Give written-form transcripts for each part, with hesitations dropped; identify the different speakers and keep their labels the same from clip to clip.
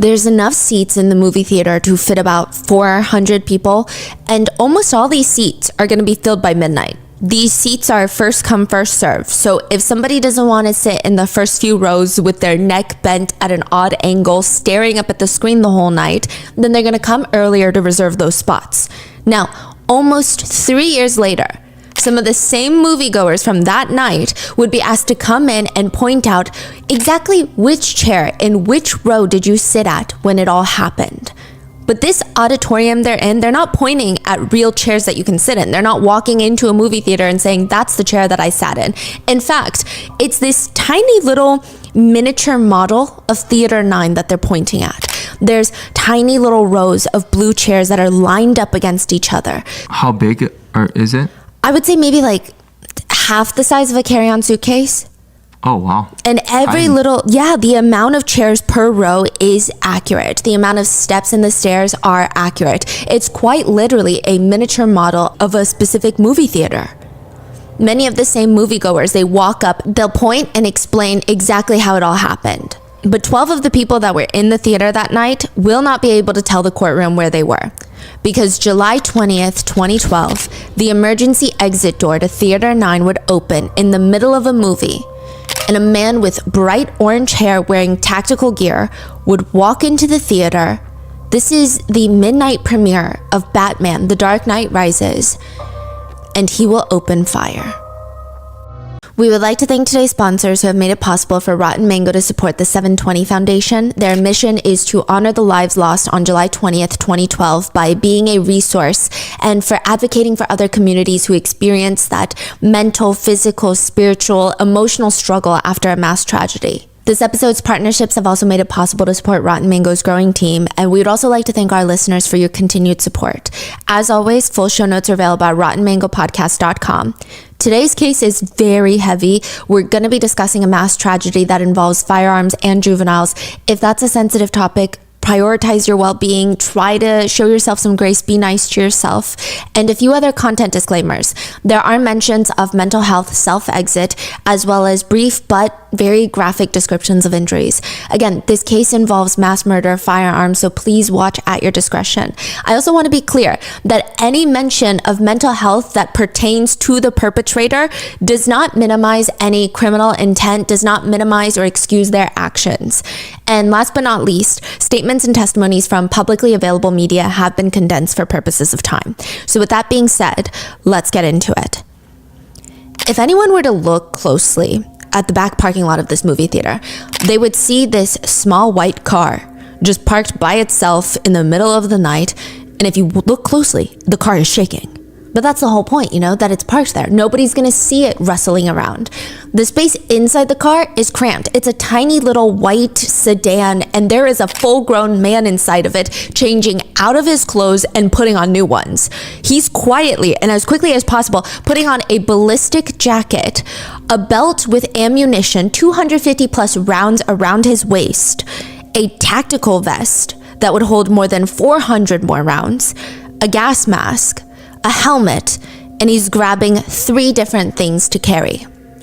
Speaker 1: There's enough seats in the movie theater to fit about 400 people, and almost all these seats are going to be filled by midnight. These seats are first come, first serve. So if somebody doesn't want to sit in the first few rows with their neck bent at an odd angle, staring up at the screen the whole night, then they're going to come earlier to reserve those spots. Now, almost 3 years later, some of the same moviegoers from that night would be asked to come in and point out exactly which chair in which row did you sit at when it all happened. But this auditorium they're in, they're not pointing at real chairs that you can sit in. They're not walking into a movie theater and saying, that's the chair that I sat in. In fact, it's this tiny little miniature model of Theater 9 that they're pointing at. There's tiny little rows of blue chairs that are lined up against each other.
Speaker 2: How big is it?
Speaker 1: I would say maybe like half the size of a carry-on suitcase.
Speaker 2: Oh, wow.
Speaker 1: And every the amount of chairs per row is accurate. The amount of steps in the stairs are accurate. It's quite literally a miniature model of a specific movie theater. Many of the same moviegoers, they walk up, they'll point and explain exactly how it all happened. But 12 of the people that were in the theater that night will not be able to tell the courtroom where they were. Because July 20th, 2012, the emergency exit door to Theater 9 would open in the middle of a movie, and a man with bright orange hair wearing tactical gear would walk into the theater. This is the midnight premiere of Batman: The Dark Knight Rises, and he will open fire. We would like to thank today's sponsors who have made it possible for Rotten Mango to support the 720 Foundation. Their mission is to honor the lives lost on July 20th, 2012 by being a resource and for advocating for other communities who experience that mental, physical, spiritual, emotional struggle after a mass tragedy. This episode's partnerships have also made it possible to support Rotten Mango's growing team, and we would also like to thank our listeners for your continued support. As always, full show notes are available at rottenmangopodcast.com. Today's case is very heavy. We're going to be discussing a mass tragedy that involves firearms and juveniles. If that's a sensitive topic, prioritize your well-being, try to show yourself some grace, be nice to yourself, and a few other content disclaimers. There are mentions of mental health self-exit, as well as brief but very graphic descriptions of injuries. Again, this case involves mass murder, firearms, so please watch at your discretion. I also want to be clear that any mention of mental health that pertains to the perpetrator does not minimize any criminal intent, does not minimize or excuse their actions. And last but not least, statements and testimonies from publicly available media have been condensed for purposes of time. So with that being said, let's get into it. If anyone were to look closely at the back parking lot of this movie theater, they would see this small white car just parked by itself in the middle of the night. And if you look closely, the car is shaking. But that's the whole point, that it's parked there. Nobody's gonna see it rustling around. The space inside the car is cramped. It's a tiny little white sedan, and there is a full-grown man inside of it, changing out of his clothes and putting on new ones. He's quietly and as quickly as possible putting on a ballistic jacket, a belt with ammunition, 250 plus rounds around his waist, a tactical vest that would hold more than 400 more rounds, a gas mask, a helmet, and he's grabbing 3 different things to carry.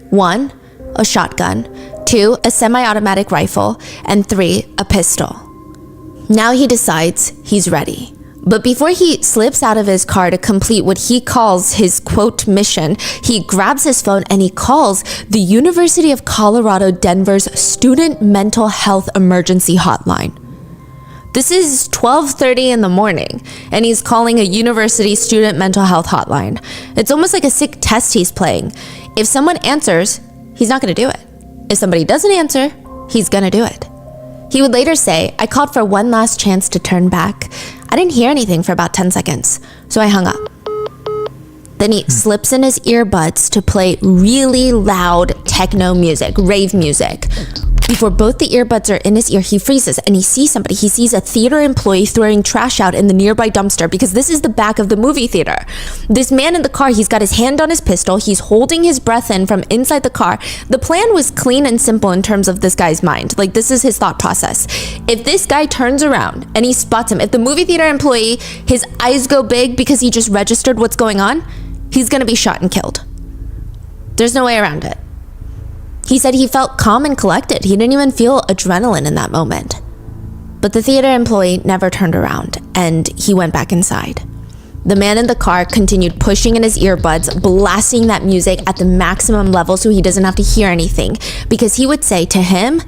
Speaker 1: 1, a shotgun, 2, a semi-automatic rifle, and 3, a pistol. Now he decides he's ready. But before he slips out of his car to complete what he calls his quote mission, he grabs his phone and he calls the University of Colorado Denver's Student Mental Health Emergency Hotline. This is 12:30 in the morning, and he's calling a university student mental health hotline. It's almost like a sick test he's playing. If someone answers, he's not going to do it. If somebody doesn't answer, he's going to do it. He would later say, "I called for one last chance to turn back. I didn't hear anything for about 10 seconds, so I hung up." Then he slips in his earbuds to play really loud techno music, rave music. Before both the earbuds are in his ear, he freezes and he sees somebody. He sees a theater employee throwing trash out in the nearby dumpster because this is the back of the movie theater. This man in the car, he's got his hand on his pistol. He's holding his breath in from inside the car. The plan was clean and simple in terms of this guy's mind. Like, this is his thought process. If this guy turns around and he spots him, if the movie theater employee, his eyes go big because he just registered what's going on, he's gonna be shot and killed. There's no way around it. He said he felt calm and collected. He didn't even feel adrenaline in that moment. But the theater employee never turned around, and he went back inside. The man in the car continued pushing in his earbuds, blasting that music at the maximum level so he doesn't have to hear anything, because he would say to him,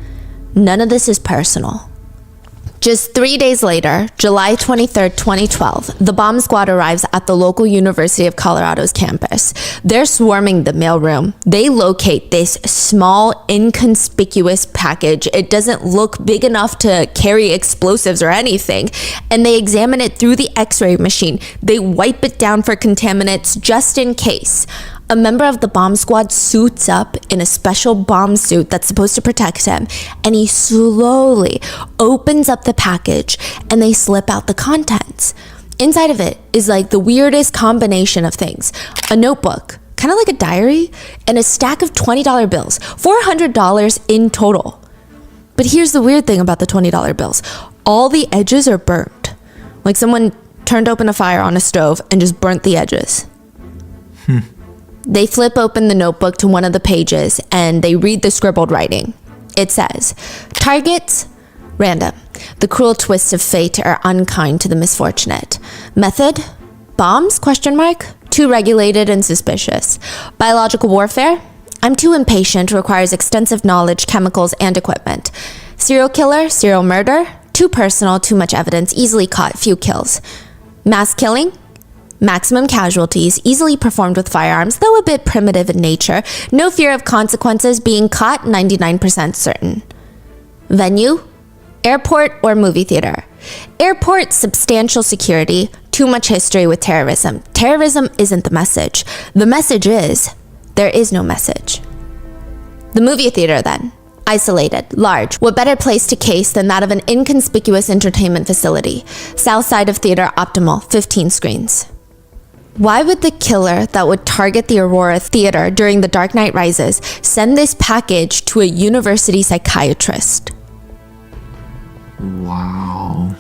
Speaker 1: none of this is personal. Just 3 days later, July 23rd, 2012, the bomb squad arrives at the local University of Colorado's campus. They're swarming the mailroom. They locate this small, inconspicuous package. It doesn't look big enough to carry explosives or anything. And they examine it through the X-ray machine. They wipe it down for contaminants just in case. A member of the bomb squad suits up in a special bomb suit that's supposed to protect him, and he slowly opens up the package and they slip out the contents. Inside of it is like the weirdest combination of things. A notebook, kind of like a diary, and a stack of $20 bills, $400 in total. But here's the weird thing about the $20 bills. All the edges are burnt. Like someone turned open a fire on a stove and just burnt the edges. They flip open the notebook to one of the pages and they read the scribbled writing. It says, targets, random. The cruel twists of fate are unkind to the misfortunate. Method, bombs, ? Too regulated and suspicious. Biological warfare, I'm too impatient, requires extensive knowledge, chemicals, and equipment. Serial killer, serial murder, too personal, too much evidence, easily caught, few kills. Mass killing, maximum casualties, easily performed with firearms, though a bit primitive in nature. No fear of consequences, being caught, 99% certain. Venue, airport or movie theater. Airport, substantial security, too much history with terrorism. Terrorism isn't the message. The message is, there is no message. The movie theater then. Isolated, large. What better place to case than that of an inconspicuous entertainment facility? South side of theater, optimal, 15 screens. Why would the killer that would target the Aurora Theater during The Dark Knight Rises send this package to a university psychiatrist?
Speaker 2: Wow.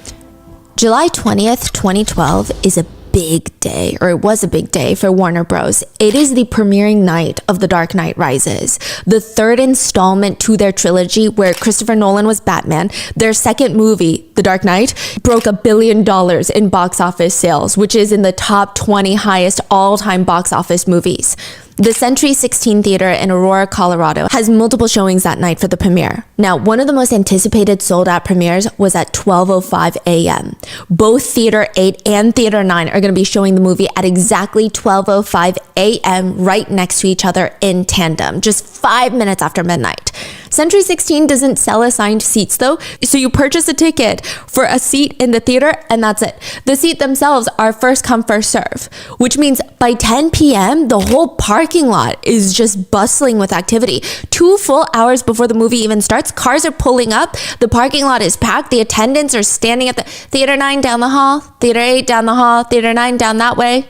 Speaker 1: July 20th, 2012 is a big day, or it was a big day for Warner Bros. It is the premiering night of The Dark Knight Rises, the third installment to their trilogy where Christopher Nolan was Batman. Their second movie, The Dark Knight, broke $1 billion in box office sales, which is in the top 20 highest all-time box office movies. The Century 16 Theater in Aurora, Colorado has multiple showings that night for the premiere. Now, one of the most anticipated sold-out premieres was at 12:05 a.m. Both Theater 8 and Theater 9 are going to be showing the movie at exactly 12:05 a.m. right next to each other in tandem, just 5 minutes after midnight. Century 16 doesn't sell assigned seats though, so you purchase a ticket for a seat in the theater and that's it. The seats themselves are first come, first serve, which means by 10 p.m., the whole parking lot is just bustling with activity. 2 full hours before the movie even starts, cars are pulling up, the parking lot is packed, the attendants are standing at the Theater 9 down the hall, Theater 8 down the hall, Theater 9 down that way.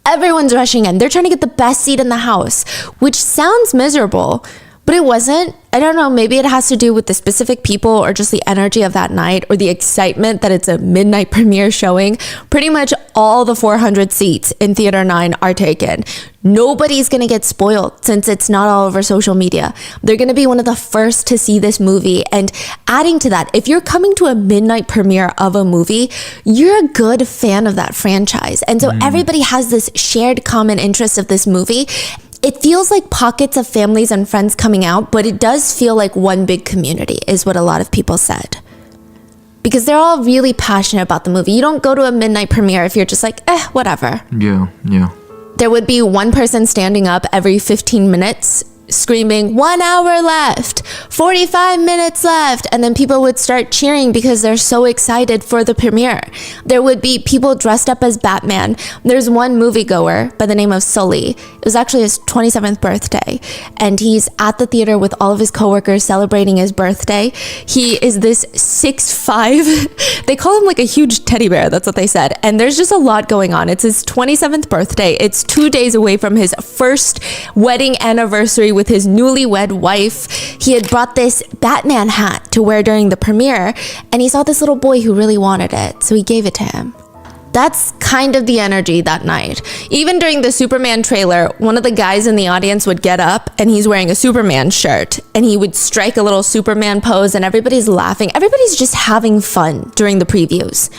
Speaker 1: Everyone's rushing in. They're trying to get the best seat in the house, which sounds miserable, but it wasn't. I don't know, maybe it has to do with the specific people or just the energy of that night or the excitement that it's a midnight premiere showing. Pretty much all the 400 seats in Theater 9 are taken. Nobody's gonna get spoiled since it's not all over social media. They're gonna be one of the first to see this movie. And adding to that, if you're coming to a midnight premiere of a movie, you're a good fan of that franchise. And so everybody has this shared common interest of this movie. It feels like pockets of families and friends coming out, but it does feel like one big community, is what a lot of people said. Because they're all really passionate about the movie. You don't go to a midnight premiere if you're just like, whatever.
Speaker 2: Yeah.
Speaker 1: There would be one person standing up every 15 minutes screaming, 1 hour left, 45 minutes left, and then people would start cheering because they're so excited for the premiere. There would be people dressed up as Batman. There's one moviegoer by the name of Sully. It was actually his 27th birthday, and he's at the theater with all of his coworkers celebrating his birthday. He is this 6'5", they call him like a huge teddy bear, that's what they said, and there's just a lot going on. It's his 27th birthday. It's 2 days away from his first wedding anniversary with his newlywed wife. He had brought this Batman hat to wear during the premiere, and he saw this little boy who really wanted it, so he gave it to him. That's kind of the energy that night. Even during the Superman trailer, one of the guys in the audience would get up and he's wearing a Superman shirt and he would strike a little Superman pose and everybody's laughing. Everybody's just having fun during the previews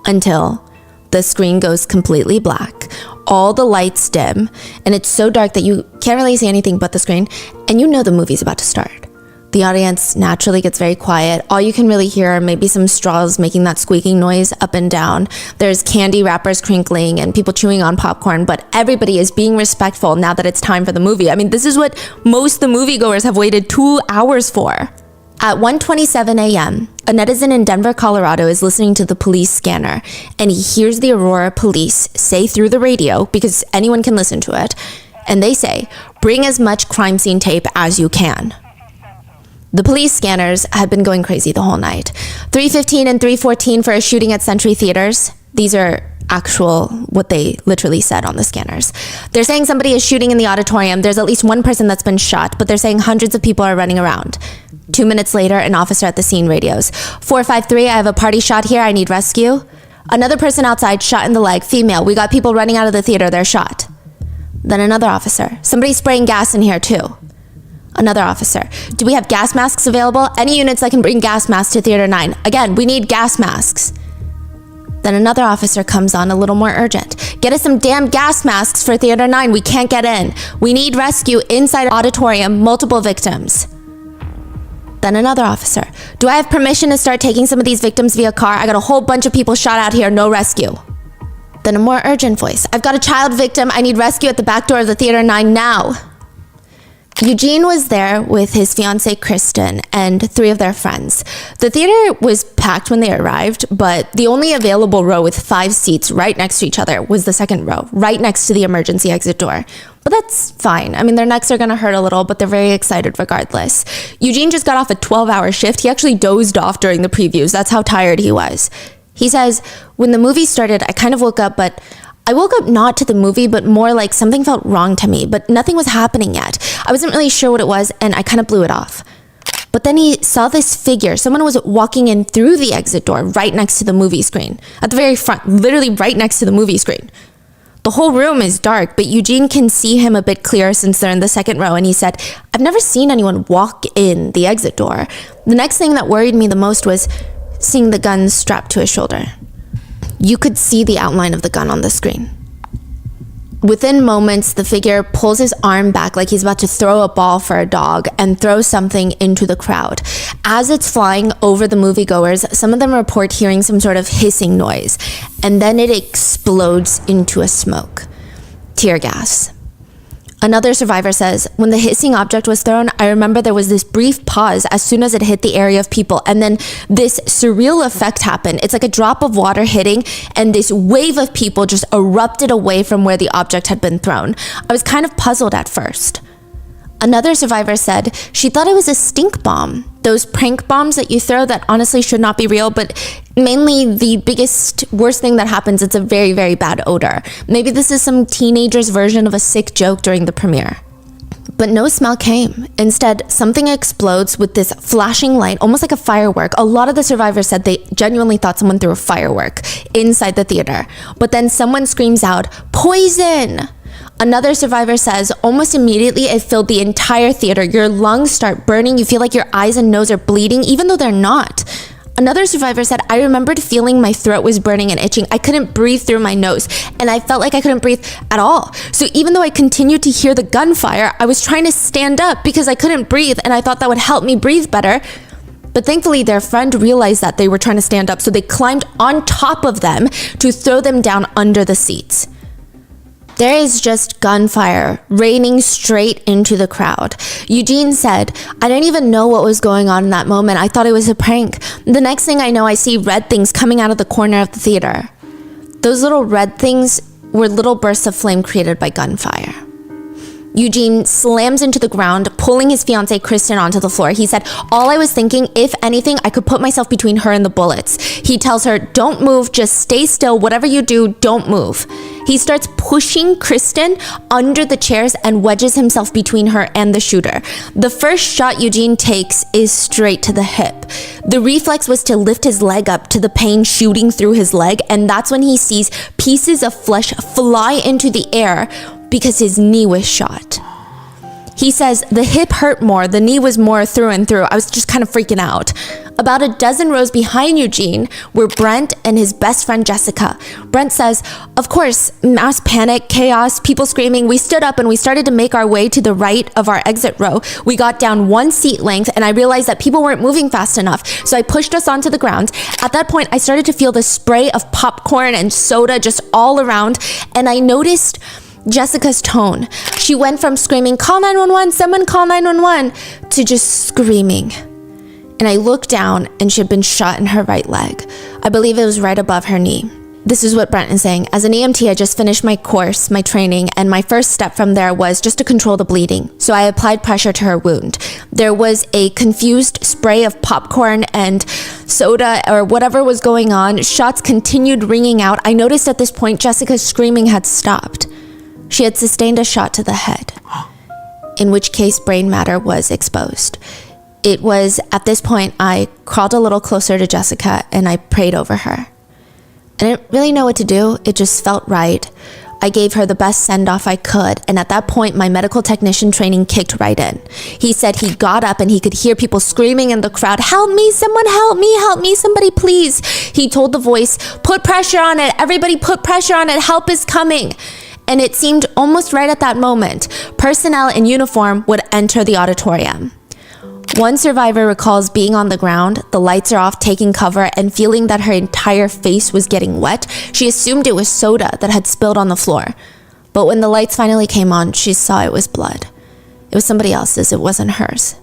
Speaker 1: until the screen goes completely black. All the lights dim and it's so dark that you can't really see anything but the screen, and you know the movie's about to start. The audience naturally gets very quiet. All you can really hear are maybe some straws making that squeaking noise up and down. There's candy wrappers crinkling and people chewing on popcorn, but everybody is being respectful now that it's time for the movie. I mean, this is what most of the moviegoers have waited 2 hours for. At 1:27 a.m., a netizen in Denver, Colorado is listening to the police scanner, and he hears the Aurora police say through the radio, because anyone can listen to it, and they say, "Bring as much crime scene tape as you can." The police scanners had been going crazy the whole night. 3:15 and 3:14 for a shooting at Century Theaters. These are actual, what they literally said on the scanners. They're saying somebody is shooting in the auditorium. There's at least one person that's been shot, but they're saying hundreds of people are running around. 2 minutes later, an officer at the scene radios. 453, I have a party shot here. I need rescue. Another person outside shot in the leg, female. We got people running out of the theater. They're shot. Then another officer. Somebody's spraying gas in here too. Another officer. Do we have gas masks available? Any units that can bring gas masks to Theater 9. Again, we need gas masks. Then another officer comes on a little more urgent. Get us some damn gas masks for Theater 9. We can't get in. We need rescue inside auditorium, multiple victims. Then another officer. Do I have permission to start taking some of these victims via car? I got a whole bunch of people shot out here, no rescue. Then a more urgent voice. I've got a child victim. I need rescue at the back door of the Theater 9 now. Eugene was there with his fiancée Kristen and 3 of their friends. The theater was packed when they arrived, but the only available row with 5 seats right next to each other was the second row, right next to the emergency exit door. But that's fine. I mean, their necks are gonna hurt a little, but they're very excited regardless. Eugene just got off a 12-hour shift. He actually dozed off during the previews. That's how tired he was. He says, when the movie started, I kind of woke up, but I woke up not to the movie, but more like something felt wrong to me, but nothing was happening yet. I wasn't really sure what it was, and I kind of blew it off. But then he saw this figure. Someone was walking in through the exit door right next to the movie screen. At the very front, literally right next to the movie screen. The whole room is dark, but Eugene can see him a bit clearer since they're in the second row, and he said, I've never seen anyone walk in the exit door. The next thing that worried me the most was seeing the gun strapped to his shoulder. You could see the outline of the gun on the screen. Within moments, the figure pulls his arm back like he's about to throw a ball for a dog and throw something into the crowd. As it's flying over the moviegoers, some of them report hearing some sort of hissing noise, and then it explodes into a smoke. Tear gas. Another survivor says, when the hissing object was thrown, I remember there was this brief pause as soon as it hit the area of people, and then this surreal effect happened. It's like a drop of water hitting, and this wave of people just erupted away from where the object had been thrown. I was kind of puzzled at first. Another survivor said she thought it was a stink bomb. Those prank bombs that you throw that honestly should not be real, but mainly the biggest, worst thing that happens, it's a very, very bad odor. Maybe this is some teenager's version of a sick joke during the premiere. But no smell came. Instead, something explodes with this flashing light, almost like a firework. A lot of the survivors said they genuinely thought someone threw a firework inside the theater. But then someone screams out, "Poison!" Another survivor says, almost immediately it filled the entire theater. Your lungs start burning. You feel like your eyes and nose are bleeding, even though they're not. Another survivor said, I remembered feeling my throat was burning and itching. I couldn't breathe through my nose, and I felt like I couldn't breathe at all. So even though I continued to hear the gunfire, I was trying to stand up because I couldn't breathe, and I thought that would help me breathe better. But thankfully, their friend realized that they were trying to stand up, so they climbed on top of them to throw them down under the seats. There is just gunfire raining straight into the crowd. Eugene said, I didn't even know what was going on in that moment. I thought it was a prank. The next thing I know, I see red things coming out of the corner of the theater. Those little red things were little bursts of flame created by gunfire. Eugene slams into the ground, pulling his fiancée Kristen onto the floor. He said, all I was thinking, if anything, I could put myself between her and the bullets. He tells her, don't move, just stay still. Whatever you do, don't move. He starts pushing Kristen under the chairs and wedges himself between her and the shooter. The first shot Eugene takes is straight to the hip. The reflex was to lift his leg up to the pain shooting through his leg, and that's when he sees pieces of flesh fly into the air because his knee was shot. He says, the hip hurt more, the knee was more through and through. I was just kind of freaking out. About a dozen rows behind Eugene were Brent and his best friend Jessica. Brent says, of course, mass panic, chaos, people screaming. We stood up and we started to make our way to the right of our exit row. We got down one seat length and I realized that people weren't moving fast enough. So I pushed us onto the ground. At that point, I started to feel the spray of popcorn and soda just all around. And I noticed Jessica's tone. She went from screaming, call 911, someone call 911, to just screaming. And I looked down and she had been shot in her right leg. I believe it was right above her knee. This is what Brent is saying. As an EMT, I just finished my course, my training, and my first step from there was just to control the bleeding. So I applied pressure to her wound. There was a confused spray of popcorn and soda or whatever was going on. Shots continued ringing out. I noticed at this point Jessica's screaming had stopped. She had sustained a shot to the head, in which case brain matter was exposed. It was at this point I crawled a little closer to Jessica and I prayed over her. I didn't really know what to do. It just felt right. I gave her the best send-off I could, and at that point my medical technician training kicked right in. He said he got up and he could hear people screaming in the crowd, help me, someone help me, somebody please. He told the voice, put pressure on it, everybody put pressure on it, help is coming. And it seemed almost right at that moment, personnel in uniform would enter the auditorium. One survivor recalls being on the ground, the lights are off, taking cover, and feeling that her entire face was getting wet. She assumed it was soda that had spilled on the floor. But when the lights finally came on, she saw it was blood. It was somebody else's, it wasn't hers.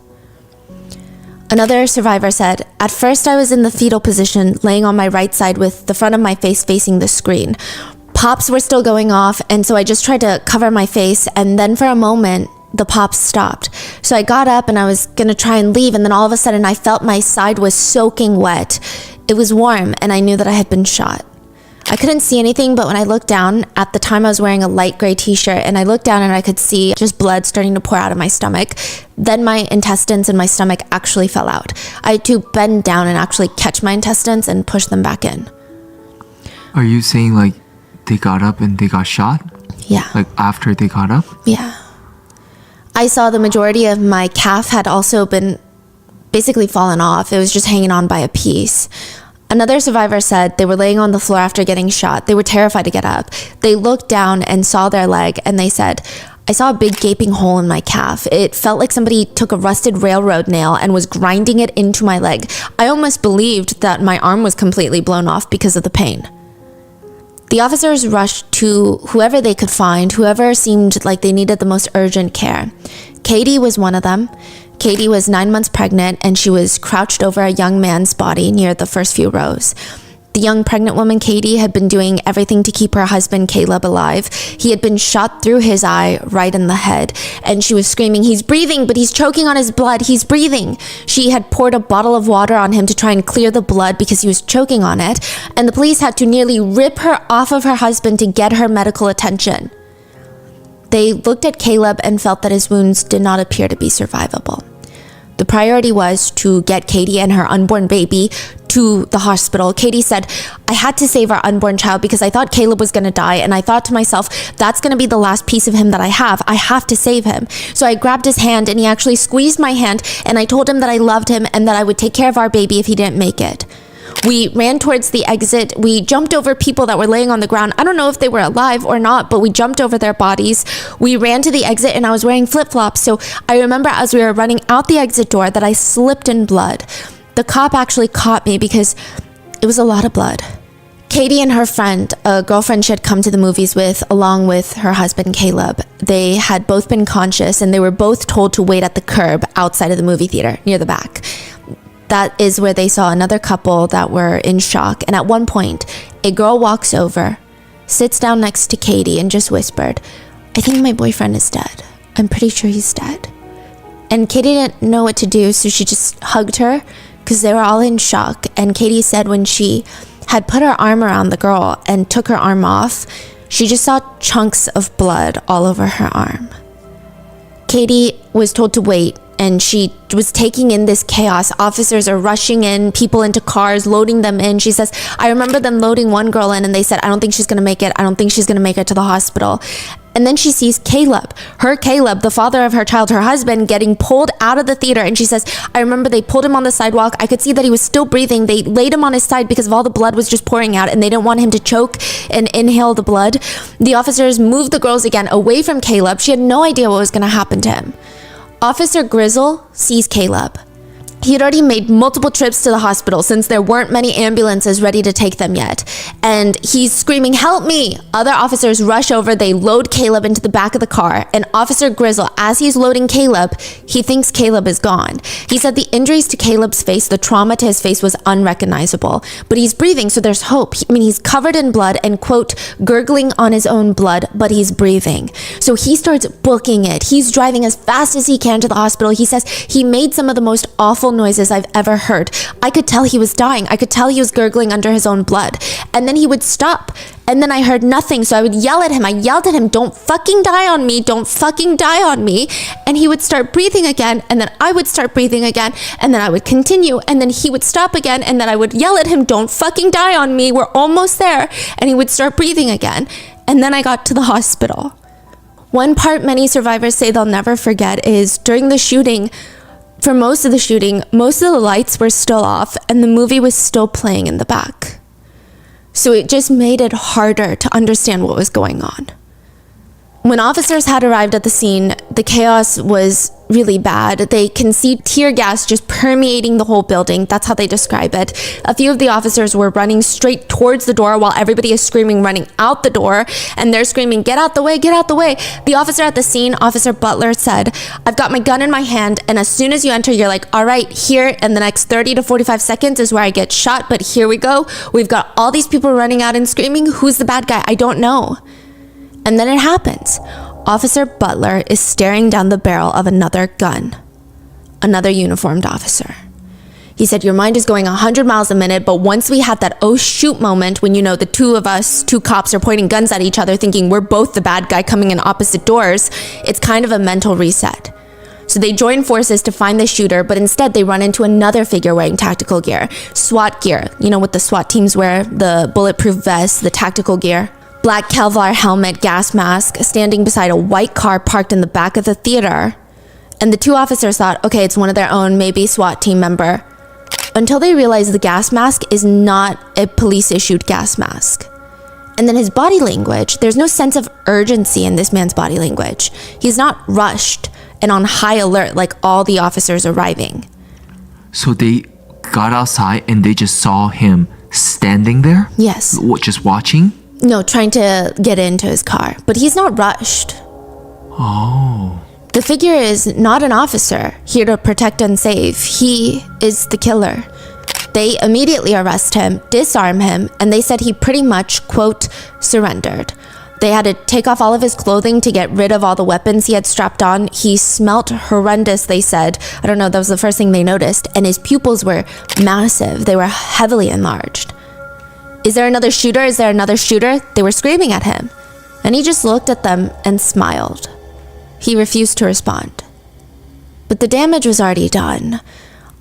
Speaker 1: Another survivor said, at first I was in the fetal position, laying on my right side with the front of my face facing the screen. Pops were still going off, and so I just tried to cover my face, and then for a moment, the pops stopped. So I got up and I was gonna try and leave, and then all of a sudden I felt my side was soaking wet. It was warm, and I knew that I had been shot. I couldn't see anything, but when I looked down, at the time I was wearing a light gray t-shirt, and I looked down and I could see just blood starting to pour out of my stomach. Then my intestines and my stomach actually fell out. I had to bend down and actually catch my intestines and push them back in.
Speaker 2: Are you saying like they got up and they got shot?
Speaker 1: Yeah.
Speaker 2: Like after they got up?
Speaker 1: Yeah. I saw the majority of my calf had also been basically fallen off. It was just hanging on by a piece. Another survivor said they were laying on the floor after getting shot. They were terrified to get up. They looked down and saw their leg, and they said, I saw a big gaping hole in my calf. It felt like somebody took a rusted railroad nail and was grinding it into my leg. I almost believed that my arm was completely blown off because of the pain. The officers rushed to whoever they could find, whoever seemed like they needed the most urgent care. Katie was one of them. Katie was 9 months pregnant, and she was crouched over a young man's body near the first few rows. The young pregnant woman, Katie, had been doing everything to keep her husband, Caleb, alive. He had been shot through his eye right in the head, and she was screaming, he's breathing, but he's choking on his blood, he's breathing. She had poured a bottle of water on him to try and clear the blood because he was choking on it, and the police had to nearly rip her off of her husband to get her medical attention. They looked at Caleb and felt that his wounds did not appear to be survivable. The priority was to get Katie and her unborn baby to the hospital. Katie said, I had to save our unborn child because I thought Caleb was going to die, and I thought to myself, that's going to be the last piece of him that I have. I have to save him. So I grabbed his hand, and he actually squeezed my hand, and I told him that I loved him and that I would take care of our baby if he didn't make it. We ran towards the exit. We jumped over people that were laying on the ground. I don't know if they were alive or not, but we jumped over their bodies. We ran to the exit, and I was wearing flip-flops. So I remember as we were running out the exit door that I slipped in blood. The cop actually caught me because it was a lot of blood. Katie and her friend, a girlfriend she had come to the movies with, along with her husband, Caleb, they had both been conscious, and they were both told to wait at the curb outside of the movie theater near the back. That is where they saw another couple that were in shock. And at one point, a girl walks over, sits down next to Katie, and just whispered, I think my boyfriend is dead. I'm pretty sure he's dead. And Katie didn't know what to do, so she just hugged her because they were all in shock. And Katie said when she had put her arm around the girl and took her arm off, She just saw chunks of blood all over her arm. Katie was told to wait, and she was taking in this chaos. Officers are rushing in, people into cars, loading them in. She says, I remember them loading one girl in, and they said, I don't think she's going to make it. I don't think she's going to make it to the hospital. And then she sees Caleb, the father of her child, her husband, getting pulled out of the theater. And she says, I remember they pulled him on the sidewalk. I could see that he was still breathing. They laid him on his side because of all the blood was just pouring out, and they didn't want him to choke and inhale the blood. The officers moved the girls again away from Caleb. She had no idea what was going to happen to him. Officer Grizzle sees Caleb. He had already made multiple trips to the hospital since there weren't many ambulances ready to take them yet. And he's screaming, help me! Other officers rush over, they load Caleb into the back of the car. And Officer Grizzle, as he's loading Caleb, he thinks Caleb is gone. He said the injuries to Caleb's face, the trauma to his face was unrecognizable. But he's breathing, so there's hope. He's covered in blood and, quote, gurgling on his own blood, but he's breathing. So he starts booking it. He's driving as fast as he can to the hospital. He says he made some of the most awful noises I've ever heard. I could tell he was dying. I could tell he was gurgling under his own blood. And then he would stop. And then I heard nothing. So I would yell at him. I yelled at him, don't fucking die on me. Don't fucking die on me. And he would start breathing again. And then I would start breathing again. And then I would continue. And then he would stop again. And then I would yell at him, don't fucking die on me. We're almost there. And he would start breathing again. And then I got to the hospital. One part many survivors say they'll never forget is during the shooting, for most of the shooting, most of the lights were still off and the movie was still playing in the back. So it just made it harder to understand what was going on. When officers had arrived at the scene, the chaos was really bad. They can see tear gas just permeating the whole building. That's how they describe it. A few of the officers were running straight towards the door while everybody is screaming, running out the door. And they're screaming, get out the way, get out the way. The officer at the scene, Officer Butler, said, I've got my gun in my hand. And as soon as you enter, you're like, all right, here in the next 30 to 45 seconds is where I get shot. But here we go. We've got all these people running out and screaming. Who's the bad guy? I don't know. And then it happens. Officer Butler is staring down the barrel of another gun. Another uniformed officer. He said, your mind is going 100 miles a minute, but once we had that oh shoot moment when, the two cops are pointing guns at each other thinking we're both the bad guy coming in opposite doors, it's kind of a mental reset. So they join forces to find the shooter, but instead they run into another figure wearing tactical gear. SWAT gear. What the SWAT teams wear, the bulletproof vest, the tactical gear. Black Kevlar helmet, gas mask, standing beside a white car parked in the back of the theater. And the two officers thought, okay, it's one of their own, maybe SWAT team member. Until they realized the gas mask is not a police-issued gas mask. And then his body language, there's no sense of urgency in this man's body language. He's not rushed and on high alert like all the officers arriving.
Speaker 2: So they got outside and they just saw him standing there?
Speaker 1: Yes.
Speaker 2: Just watching?
Speaker 1: No, trying to get into his car. But he's not rushed.
Speaker 2: Oh.
Speaker 1: The figure is not an officer here to protect and save. He is the killer. They immediately arrest him, disarm him, and they said he pretty much, quote, surrendered. They had to take off all of his clothing to get rid of all the weapons he had strapped on. He smelt horrendous, they said. I don't know, that was the first thing they noticed. And his pupils were massive. They were heavily enlarged. Is there another shooter? Is there another shooter? They were screaming at him. And he just looked at them and smiled. He refused to respond. But the damage was already done.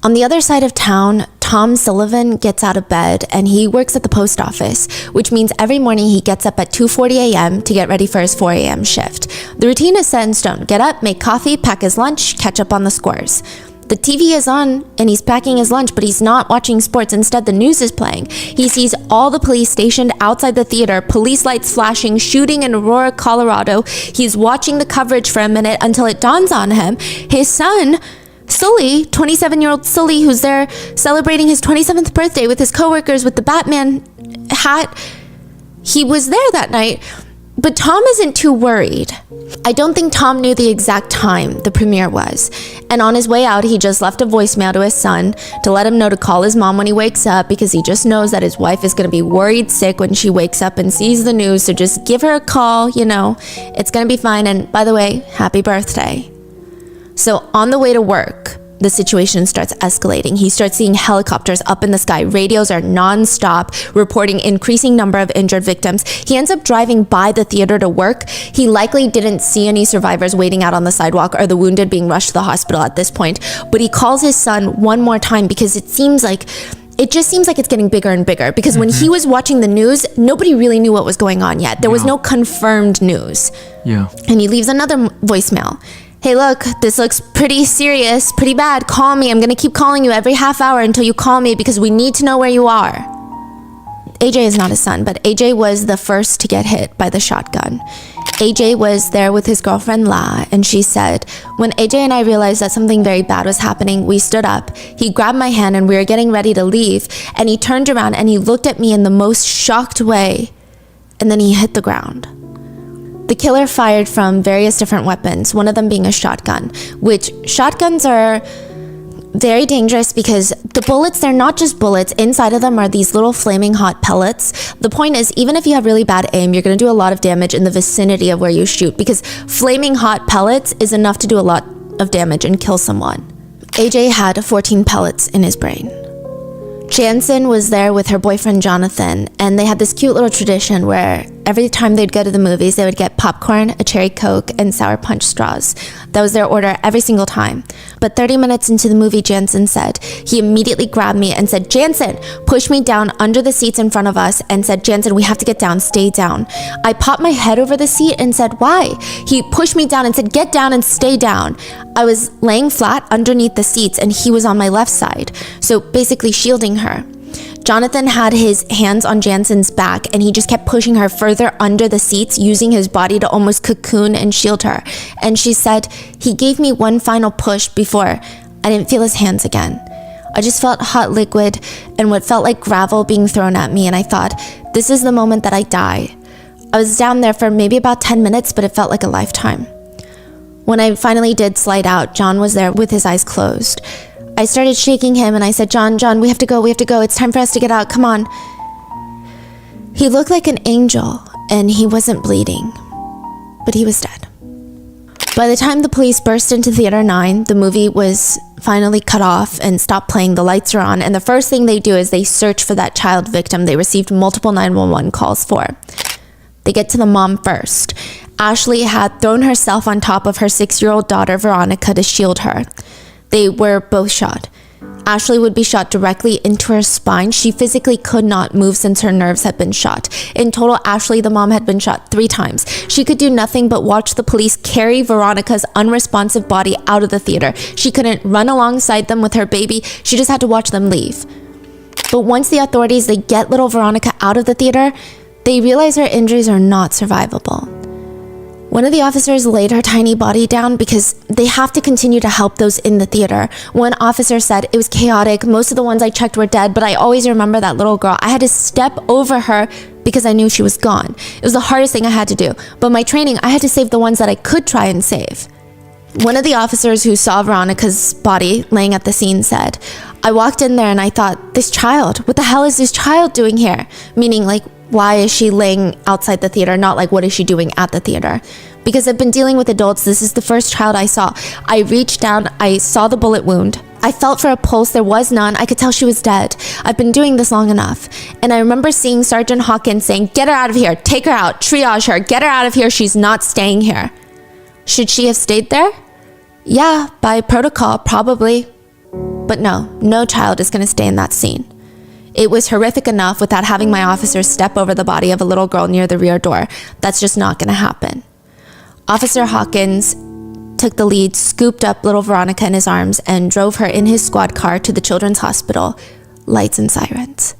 Speaker 1: On the other side of town, Tom Sullivan gets out of bed and he works at the post office, which means every morning he gets up at 2:40 a.m. to get ready for his 4 a.m. shift. The routine is set in stone. Get up, make coffee, pack his lunch, catch up on the scores. The TV is on and he's packing his lunch, but he's not watching sports. Instead, the news is playing. He sees all the police stationed outside the theater, police lights flashing, shooting in Aurora, Colorado. He's watching the coverage for a minute until it dawns on him. His son, Sully, 27-year-old Sully, who's there celebrating his 27th birthday with his coworkers with the Batman hat, he was there that night. But Tom isn't too worried. I don't think Tom knew the exact time the premiere was. And on his way out, he just left a voicemail to his son to let him know to call his mom when he wakes up because he just knows that his wife is going to be worried sick when she wakes up and sees the news. So just give her a call, it's going to be fine. And by the way, happy birthday. So on the way to work, the situation starts escalating. He starts seeing helicopters up in the sky. Radios are non-stop, reporting increasing number of injured victims. He ends up driving by the theater to work. He likely didn't see any survivors waiting out on the sidewalk or the wounded being rushed to the hospital at this point. But he calls his son one more time because it just seems like it's getting bigger and bigger, because when he was watching the news, nobody really knew what was going on yet. There was no confirmed news.
Speaker 2: Yeah.
Speaker 1: And he leaves another voicemail. Hey, look, this looks pretty serious, pretty bad. Call me. I'm going to keep calling you every half hour until you call me because we need to know where you are. AJ is not his son, but AJ was the first to get hit by the shotgun. AJ was there with his girlfriend La, and she said, when AJ and I realized that something very bad was happening, we stood up. He grabbed my hand and we were getting ready to leave, and he turned around and he looked at me in the most shocked way, and then he hit the ground. The killer fired from various different weapons, one of them being a shotgun, which shotguns are very dangerous because the bullets, they're not just bullets. Inside of them are these little flaming hot pellets. The point is, even if you have really bad aim, you're going to do a lot of damage in the vicinity of where you shoot, because flaming hot pellets is enough to do a lot of damage and kill someone. AJ had 14 pellets in his brain. Jansen was there with her boyfriend Jonathan, and they had this cute little tradition where every time they'd go to the movies, they would get popcorn, a cherry Coke, and Sour Punch straws. That was their order every single time. But 30 minutes into the movie, Jansen said, he immediately grabbed me and said, Jansen, pushed me down under the seats in front of us and said, Jansen, we have to get down, stay down. I popped my head over the seat and said, why? He pushed me down and said, get down and stay down. I was laying flat underneath the seats and he was on my left side, so basically shielding her. Jonathan had his hands on Jansen's back and he just kept pushing her further under the seats, using his body to almost cocoon and shield her. And she said, he gave me one final push before I didn't feel his hands again. I just felt hot liquid and what felt like gravel being thrown at me, and I thought, this is the moment that I die. I was down there for maybe about 10 minutes, but it felt like a lifetime. When I finally did slide out, John was there with his eyes closed. I started shaking him and I said, John, we have to go. It's time for us to get out. Come on. He looked like an angel and he wasn't bleeding, but he was dead. By the time the police burst into Theater 9, the movie was finally cut off and stopped playing. The lights are on, and the first thing they do is they search for that child victim they received multiple 911 calls for. They get to the mom first. Ashley had thrown herself on top of her 6-year-old daughter, Veronica, to shield her. They were both shot. Ashley would be shot directly into her spine. She physically could not move since her nerves had been shot. In total, Ashley, the mom, had been shot 3 times. She could do nothing but watch the police carry Veronica's unresponsive body out of the theater. She couldn't run alongside them with her baby. She just had to watch them leave. But once the authorities, they get little Veronica out of the theater, they realize her injuries are not survivable. One of the officers laid her tiny body down because they have to continue to help those in the theater. One officer said, it was chaotic. Most of the ones I checked were dead, but I always remember that little girl. I had to step over her because I knew she was gone. It was the hardest thing I had to do. But my training, I had to save the ones that I could try and save. One of the officers who saw Veronica's body laying at the scene said, I walked in there and I thought, this child, what the hell is this child doing here? Meaning, like, why is she laying outside the theater? Not like, what is she doing at the theater? Because I've been dealing with adults. This is the first child I saw. I reached down, I saw the bullet wound. I felt for a pulse, there was none. I could tell she was dead. I've been doing this long enough. And I remember seeing Sergeant Hawkins saying, get her out of here, take her out, triage her, get her out of here, she's not staying here. Should she have stayed there? Yeah, by protocol, probably. But no child is gonna stay in that scene. It was horrific enough without having my officers step over the body of a little girl near the rear door. That's just not gonna happen. Officer Hawkins took the lead, scooped up little Veronica in his arms, and drove her in his squad car to the children's hospital, lights and sirens.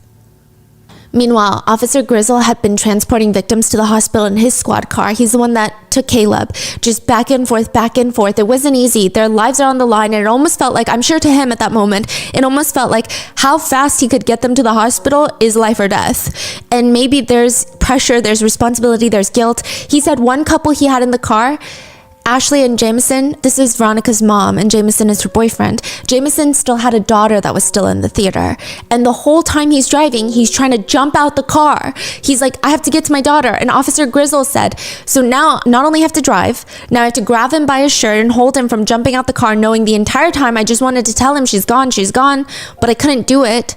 Speaker 1: Meanwhile, Officer Grizzle had been transporting victims to the hospital in his squad car. He's the one that took Caleb, just back and forth. It wasn't easy. Their lives are on the line, and it almost felt like, I'm sure to him at that moment, it almost felt like how fast he could get them to the hospital is life or death. And maybe there's pressure, there's responsibility, there's guilt. He said one couple he had in the car, Ashley and Jameson, this is Veronica's mom, and Jameson is her boyfriend. Jameson still had a daughter that was still in the theater. And the whole time he's driving, he's trying to jump out the car. He's like, I have to get to my daughter. And Officer Grizzle said, so now not only have to drive, now I have to grab him by his shirt and hold him from jumping out the car, knowing the entire time I just wanted to tell him she's gone, but I couldn't do it.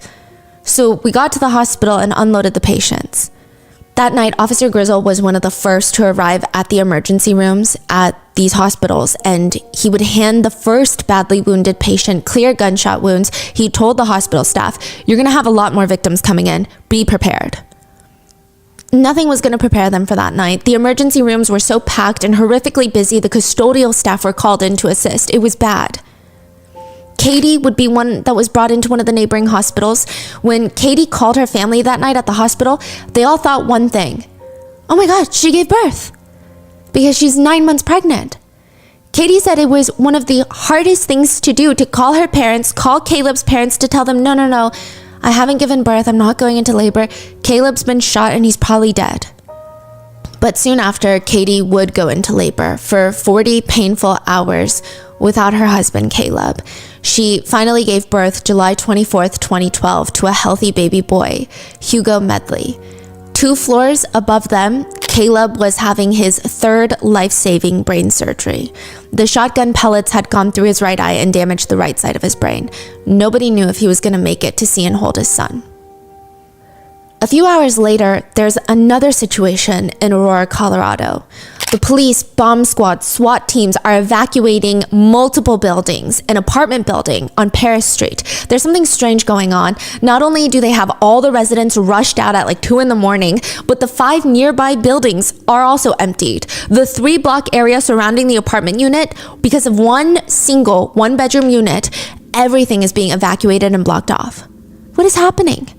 Speaker 1: So we got to the hospital and unloaded the patients. That night, Officer Grizzle was one of the first to arrive at the emergency rooms at these hospitals, and he would hand the first badly wounded patient clear gunshot wounds. He told the hospital staff, you're gonna have a lot more victims coming in. Be prepared. Nothing was gonna prepare them for that night. The emergency rooms were so packed and horrifically busy, the custodial staff were called in to assist. It was bad. Katie would be one that was brought into one of the neighboring hospitals. When Katie called her family that night at the hospital, they all thought one thing. Oh my God, she gave birth. Because she's 9 months pregnant. Katie said it was one of the hardest things to do, to call her parents, call Caleb's parents to tell them, no, I haven't given birth, I'm not going into labor. Caleb's been shot and he's probably dead. But soon after, Katie would go into labor for 40 painful hours without her husband, Caleb. She finally gave birth July 24th, 2012 to a healthy baby boy, Hugo Medley. 2 floors above them, Caleb was having his 3rd life-saving brain surgery. The shotgun pellets had gone through his right eye and damaged the right side of his brain. Nobody knew if he was going to make it to see and hold his son. A few hours later, there's another situation in Aurora, Colorado. The police, bomb squad, SWAT teams are evacuating multiple buildings, an apartment building on Paris Street. There's something strange going on. Not only do they have all the residents rushed out at like 2 a.m, but the 5 nearby buildings are also emptied. The 3-block area surrounding the apartment unit, because of one single 1-bedroom unit, everything is being evacuated and blocked off. What is happening?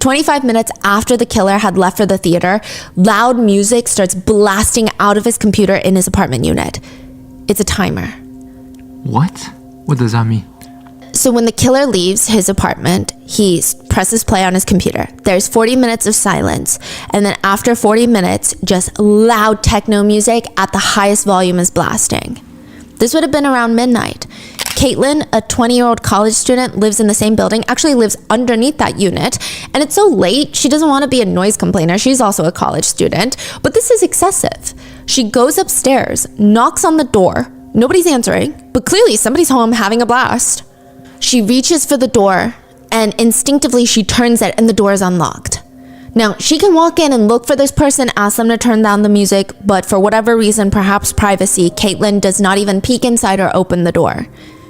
Speaker 1: 25 minutes after the killer had left for the theater, loud music starts blasting out of his computer in his apartment unit. It's a timer.
Speaker 2: What? What does that mean?
Speaker 1: So when the killer leaves his apartment, he presses play on his computer. There's 40 minutes of silence. And then after 40 minutes, just loud techno music at the highest volume is blasting. This would have been around midnight. Caitlin, a 20-year-old college student, lives in the same building, actually lives underneath that unit. And it's so late, she doesn't want to be a noise complainer. She's also a college student. But this is excessive. She goes upstairs, knocks on the door. Nobody's answering, but clearly somebody's home having a blast. She reaches for the door, and instinctively she turns it, and the door is unlocked. Now, she can walk in and look for this person, ask them to turn down the music, but for whatever reason, perhaps privacy, Caitlin does not even peek inside or open the door.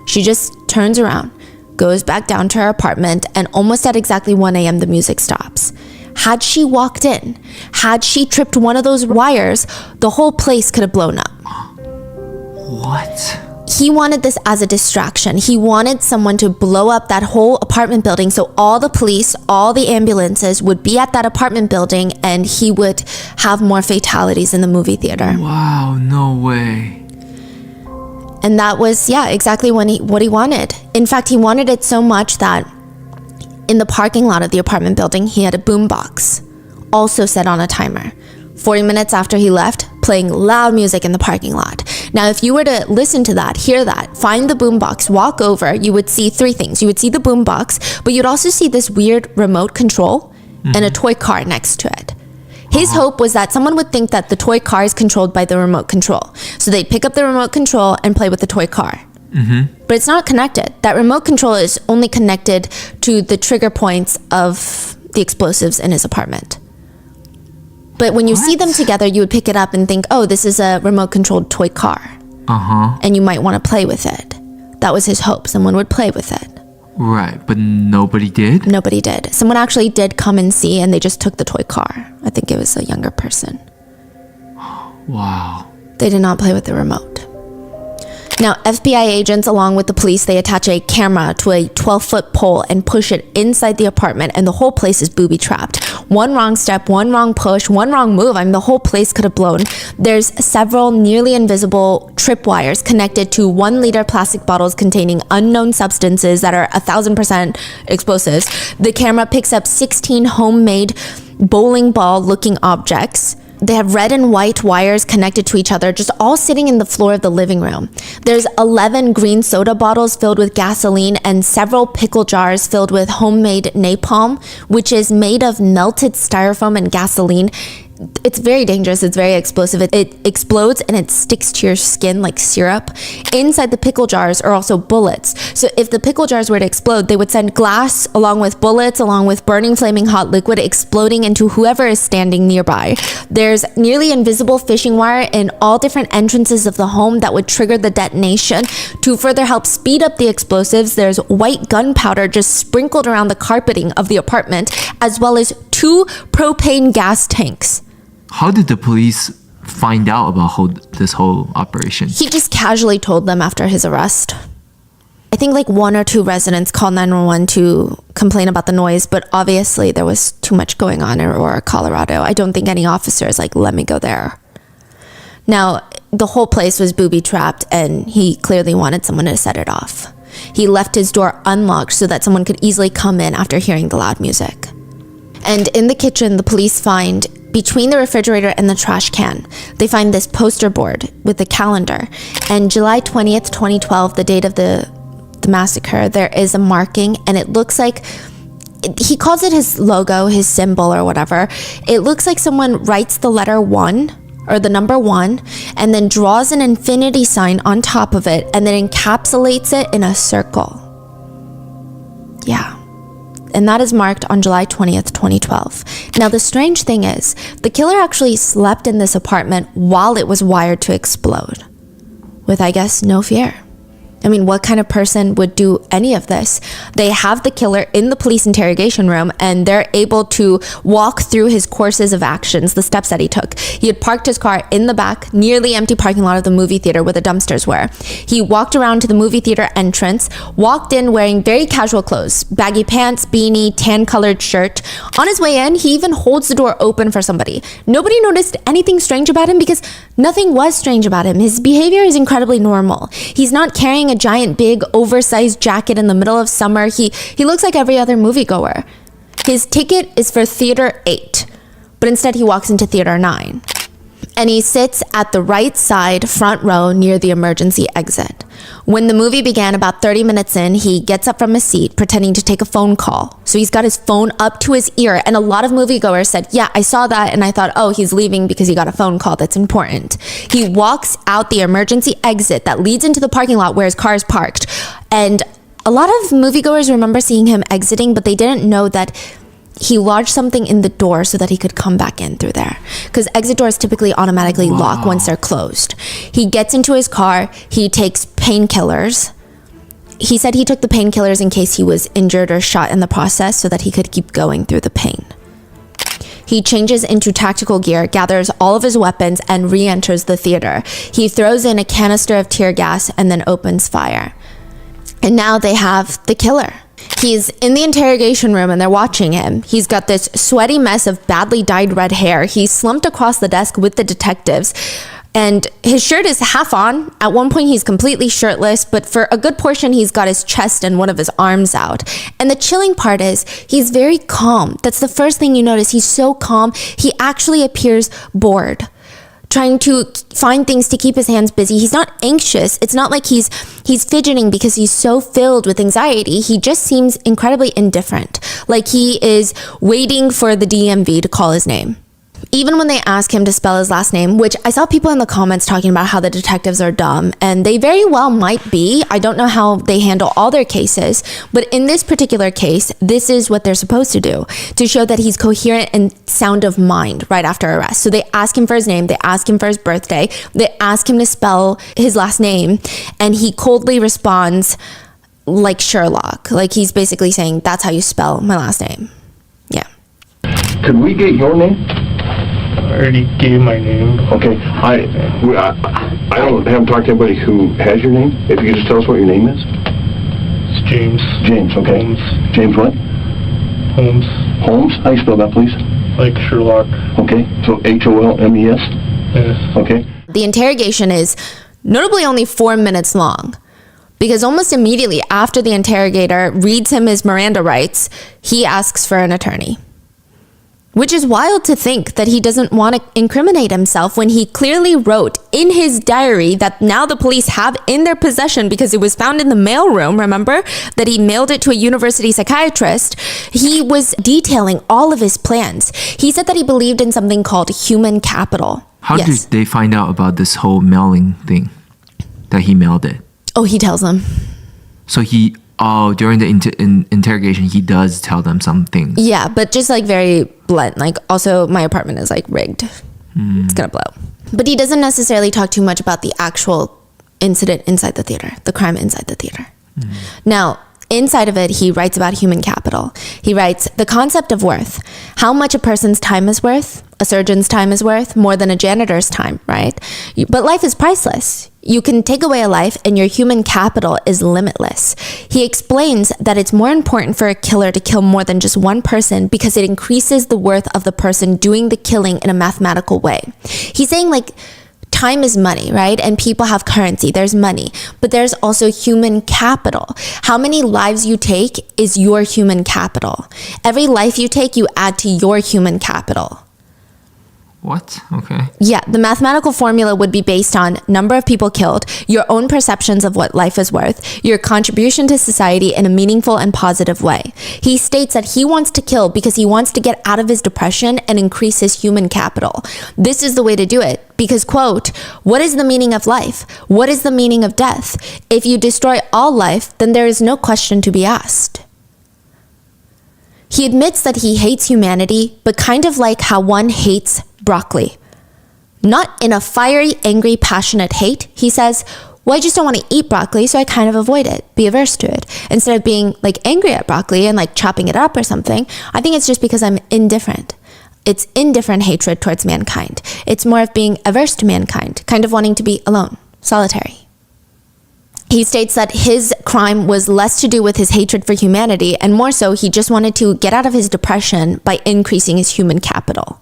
Speaker 1: She just turns around, goes back down to her apartment, and almost at exactly 1 a.m. the music stops. Had she walked in, had she tripped one of those wires, the whole place could have blown up.
Speaker 2: What?
Speaker 1: He wanted this as a distraction. He wanted someone to blow up that whole apartment building so all the police, all the ambulances would be at that apartment building and he would have more fatalities in the movie theater.
Speaker 2: Wow, no way.
Speaker 1: And that was, exactly what he wanted. In fact, he wanted it so much that in the parking lot of the apartment building, he had a boombox, also set on a timer. 40 minutes after he left, playing loud music in the parking lot. Now, if you were to listen to that, hear that, find the boombox, walk over, you would see 3 things. You would see the boombox, but you'd also see this weird remote control and a toy car next to it. His hope was that someone would think that the toy car is controlled by the remote control. So they'd pick up the remote control and play with the toy car. But it's not connected. That remote control is only connected to the trigger points of the explosives in his apartment. But when you see them together, you would pick it up and think, oh, this is a remote-controlled toy car. And you might want to play with it. That was his hope. Someone would play with it.
Speaker 2: Right, but nobody did?
Speaker 1: Nobody did. Someone actually did come and see, and they just took the toy car. I think it was a younger person.
Speaker 2: Wow.
Speaker 1: They did not play with the remote. Now, FBI agents, along with the police, they attach a camera to a 12-foot pole and push it inside the apartment, and the whole place is booby-trapped. One wrong step, one wrong push, one wrong move, the whole place could have blown. There's several nearly invisible tripwires connected to 1-liter plastic bottles containing unknown substances that are 1,000% explosives. The camera picks up 16 homemade bowling ball-looking objects. They have red and white wires connected to each other, just all sitting in the floor of the living room. There's 11 green soda bottles filled with gasoline and several pickle jars filled with homemade napalm, which is made of melted styrofoam and gasoline. It's very dangerous. It's very explosive. It explodes and it sticks to your skin like syrup. Inside the pickle jars are also bullets. So if the pickle jars were to explode, they would send glass along with bullets, along with burning flaming hot liquid exploding into whoever is standing nearby. There's nearly invisible fishing wire in all different entrances of the home that would trigger the detonation. To further help speed up the explosives, there's white gunpowder just sprinkled around the carpeting of the apartment, as well as 2 propane gas tanks.
Speaker 2: How did the police find out about this whole operation?
Speaker 1: He just casually told them after his arrest. I think like 1 or 2 residents called 911 to complain about the noise, but obviously there was too much going on in Aurora, Colorado. I don't think any officers let me go there. Now, the whole place was booby-trapped and he clearly wanted someone to set it off. He left his door unlocked so that someone could easily come in after hearing the loud music. And in the kitchen, the police find, between the refrigerator and the trash can, they find this poster board with a calendar. And July 20th, 2012, the date of the massacre, there is a marking, and it looks like, he calls it his logo, his symbol or whatever. It looks like someone writes the letter 1 or the number 1 and then draws an infinity sign on top of it and then encapsulates it in a circle. Yeah. And that is marked on July 20th, 2012. Now, the strange thing is, the killer actually slept in this apartment while it was wired to explode, with, I guess, no fear. I mean, what kind of person would do any of this? They have the killer in the police interrogation room and they're able to walk through his courses of actions, the steps that he took. He had parked his car in the back, nearly empty parking lot of the movie theater where the dumpsters were. He walked around to the movie theater entrance, walked in wearing very casual clothes, baggy pants, beanie, tan-colored shirt. On his way in, he even holds the door open for somebody. Nobody noticed anything strange about him because nothing was strange about him. His behavior is incredibly normal. He's not carrying a giant, big, oversized jacket in the middle of summer. He looks like every other moviegoer. His ticket is for Theater 8, but instead he walks into Theater 9. And he sits at the right side, front row, near the emergency exit. When the movie began about 30 minutes in, he gets up from his seat, pretending to take a phone call. So he's got his phone up to his ear, and a lot of moviegoers said, yeah, I saw that, and I thought, oh, he's leaving because he got a phone call that's important. He walks out the emergency exit that leads into the parking lot where his car is parked. And a lot of moviegoers remember seeing him exiting, but they didn't know that he lodged something in the door so that he could come back in through there, because exit doors typically automatically lock once they're closed. He gets into his car. He takes painkillers. He said he took the painkillers in case he was injured or shot in the process so that he could keep going through the pain. He changes into tactical gear, gathers all of his weapons, and re-enters the theater. He throws in a canister of tear gas and then opens fire. And now they have the killer. He's in the interrogation room and they're watching him. He's got this sweaty mess of badly dyed red hair. He's slumped across the desk with the detectives and his shirt is half on. At one point he's completely shirtless, but for a good portion he's got his chest and one of his arms out. And the chilling part is he's very calm. That's the first thing you notice. He's so calm. He actually appears bored, trying to find things to keep his hands busy. He's not anxious. It's not like he's fidgeting because he's so filled with anxiety. He just seems incredibly indifferent, like he is waiting for the DMV to call his name. Even when they ask him to spell his last name, which I saw people in the comments talking about how the detectives are dumb, and they very well might be. I don't know how they handle all their cases, but in this particular case, this is what they're supposed to do to show that he's coherent and sound of mind right after arrest. So they ask him for his name, they ask him for his birthday, they ask him to spell his last name, and he coldly responds like Sherlock. Like he's basically saying, that's how you spell my last name. Yeah.
Speaker 3: Could we get your name?
Speaker 4: I already gave my name.
Speaker 3: Okay, I haven't talked to anybody who has your name. If you could just tell us what your name is.
Speaker 4: It's James.
Speaker 3: James, okay.
Speaker 4: Holmes.
Speaker 3: James what?
Speaker 4: Holmes.
Speaker 3: Holmes? How you spell that, please?
Speaker 4: Like Sherlock.
Speaker 3: Okay, so Holmes?
Speaker 4: Yes.
Speaker 3: Okay.
Speaker 1: The interrogation is notably only 4 minutes long, because almost immediately after the interrogator reads him his Miranda rights, he asks for an attorney. Which is wild to think that he doesn't want to incriminate himself when he clearly wrote in his diary that now the police have in their possession because it was found in the mailroom, remember? That he mailed it to a university psychiatrist. He was detailing all of his plans. He said that he believed in something called human capital.
Speaker 2: How did they find out about this whole mailing thing? That he mailed it?
Speaker 1: Oh, he tells them.
Speaker 2: So during the interrogation, he does tell them some things.
Speaker 1: Yeah, but just like very blunt. Like, also, my apartment is like rigged. It's gonna blow. But he doesn't necessarily talk too much about the actual incident inside the theater, the crime inside the theater. Now, inside of it, he writes about human capital. He writes, the concept of worth, how much a person's time is worth, a surgeon's time is worth, more than a janitor's time, right? But life is priceless. You can take away a life and your human capital is limitless. He explains that it's more important for a killer to kill more than just one person because it increases the worth of the person doing the killing in a mathematical way. He's saying like, time is money, right? And people have currency. There's money, but there's also human capital. How many lives you take is your human capital. Every life you take, you add to your human capital.
Speaker 2: What? Okay.
Speaker 1: Yeah, the mathematical formula would be based on number of people killed, your own perceptions of what life is worth, your contribution to society in a meaningful and positive way. He states that he wants to kill because he wants to get out of his depression and increase his human capital. This is the way to do it because, quote, what is the meaning of life? What is the meaning of death? If you destroy all life, then there is no question to be asked. He admits that he hates humanity, but kind of like how one hates broccoli. Not in a fiery, angry, passionate hate. He says, well, I just don't want to eat broccoli, so I kind of avoid it, be averse to it. Instead of being like angry at broccoli and like chopping it up or something, I think it's just because I'm indifferent. It's indifferent hatred towards mankind. It's more of being averse to mankind, kind of wanting to be alone, solitary. He states that his crime was less to do with his hatred for humanity and more so he just wanted to get out of his depression by increasing his human capital.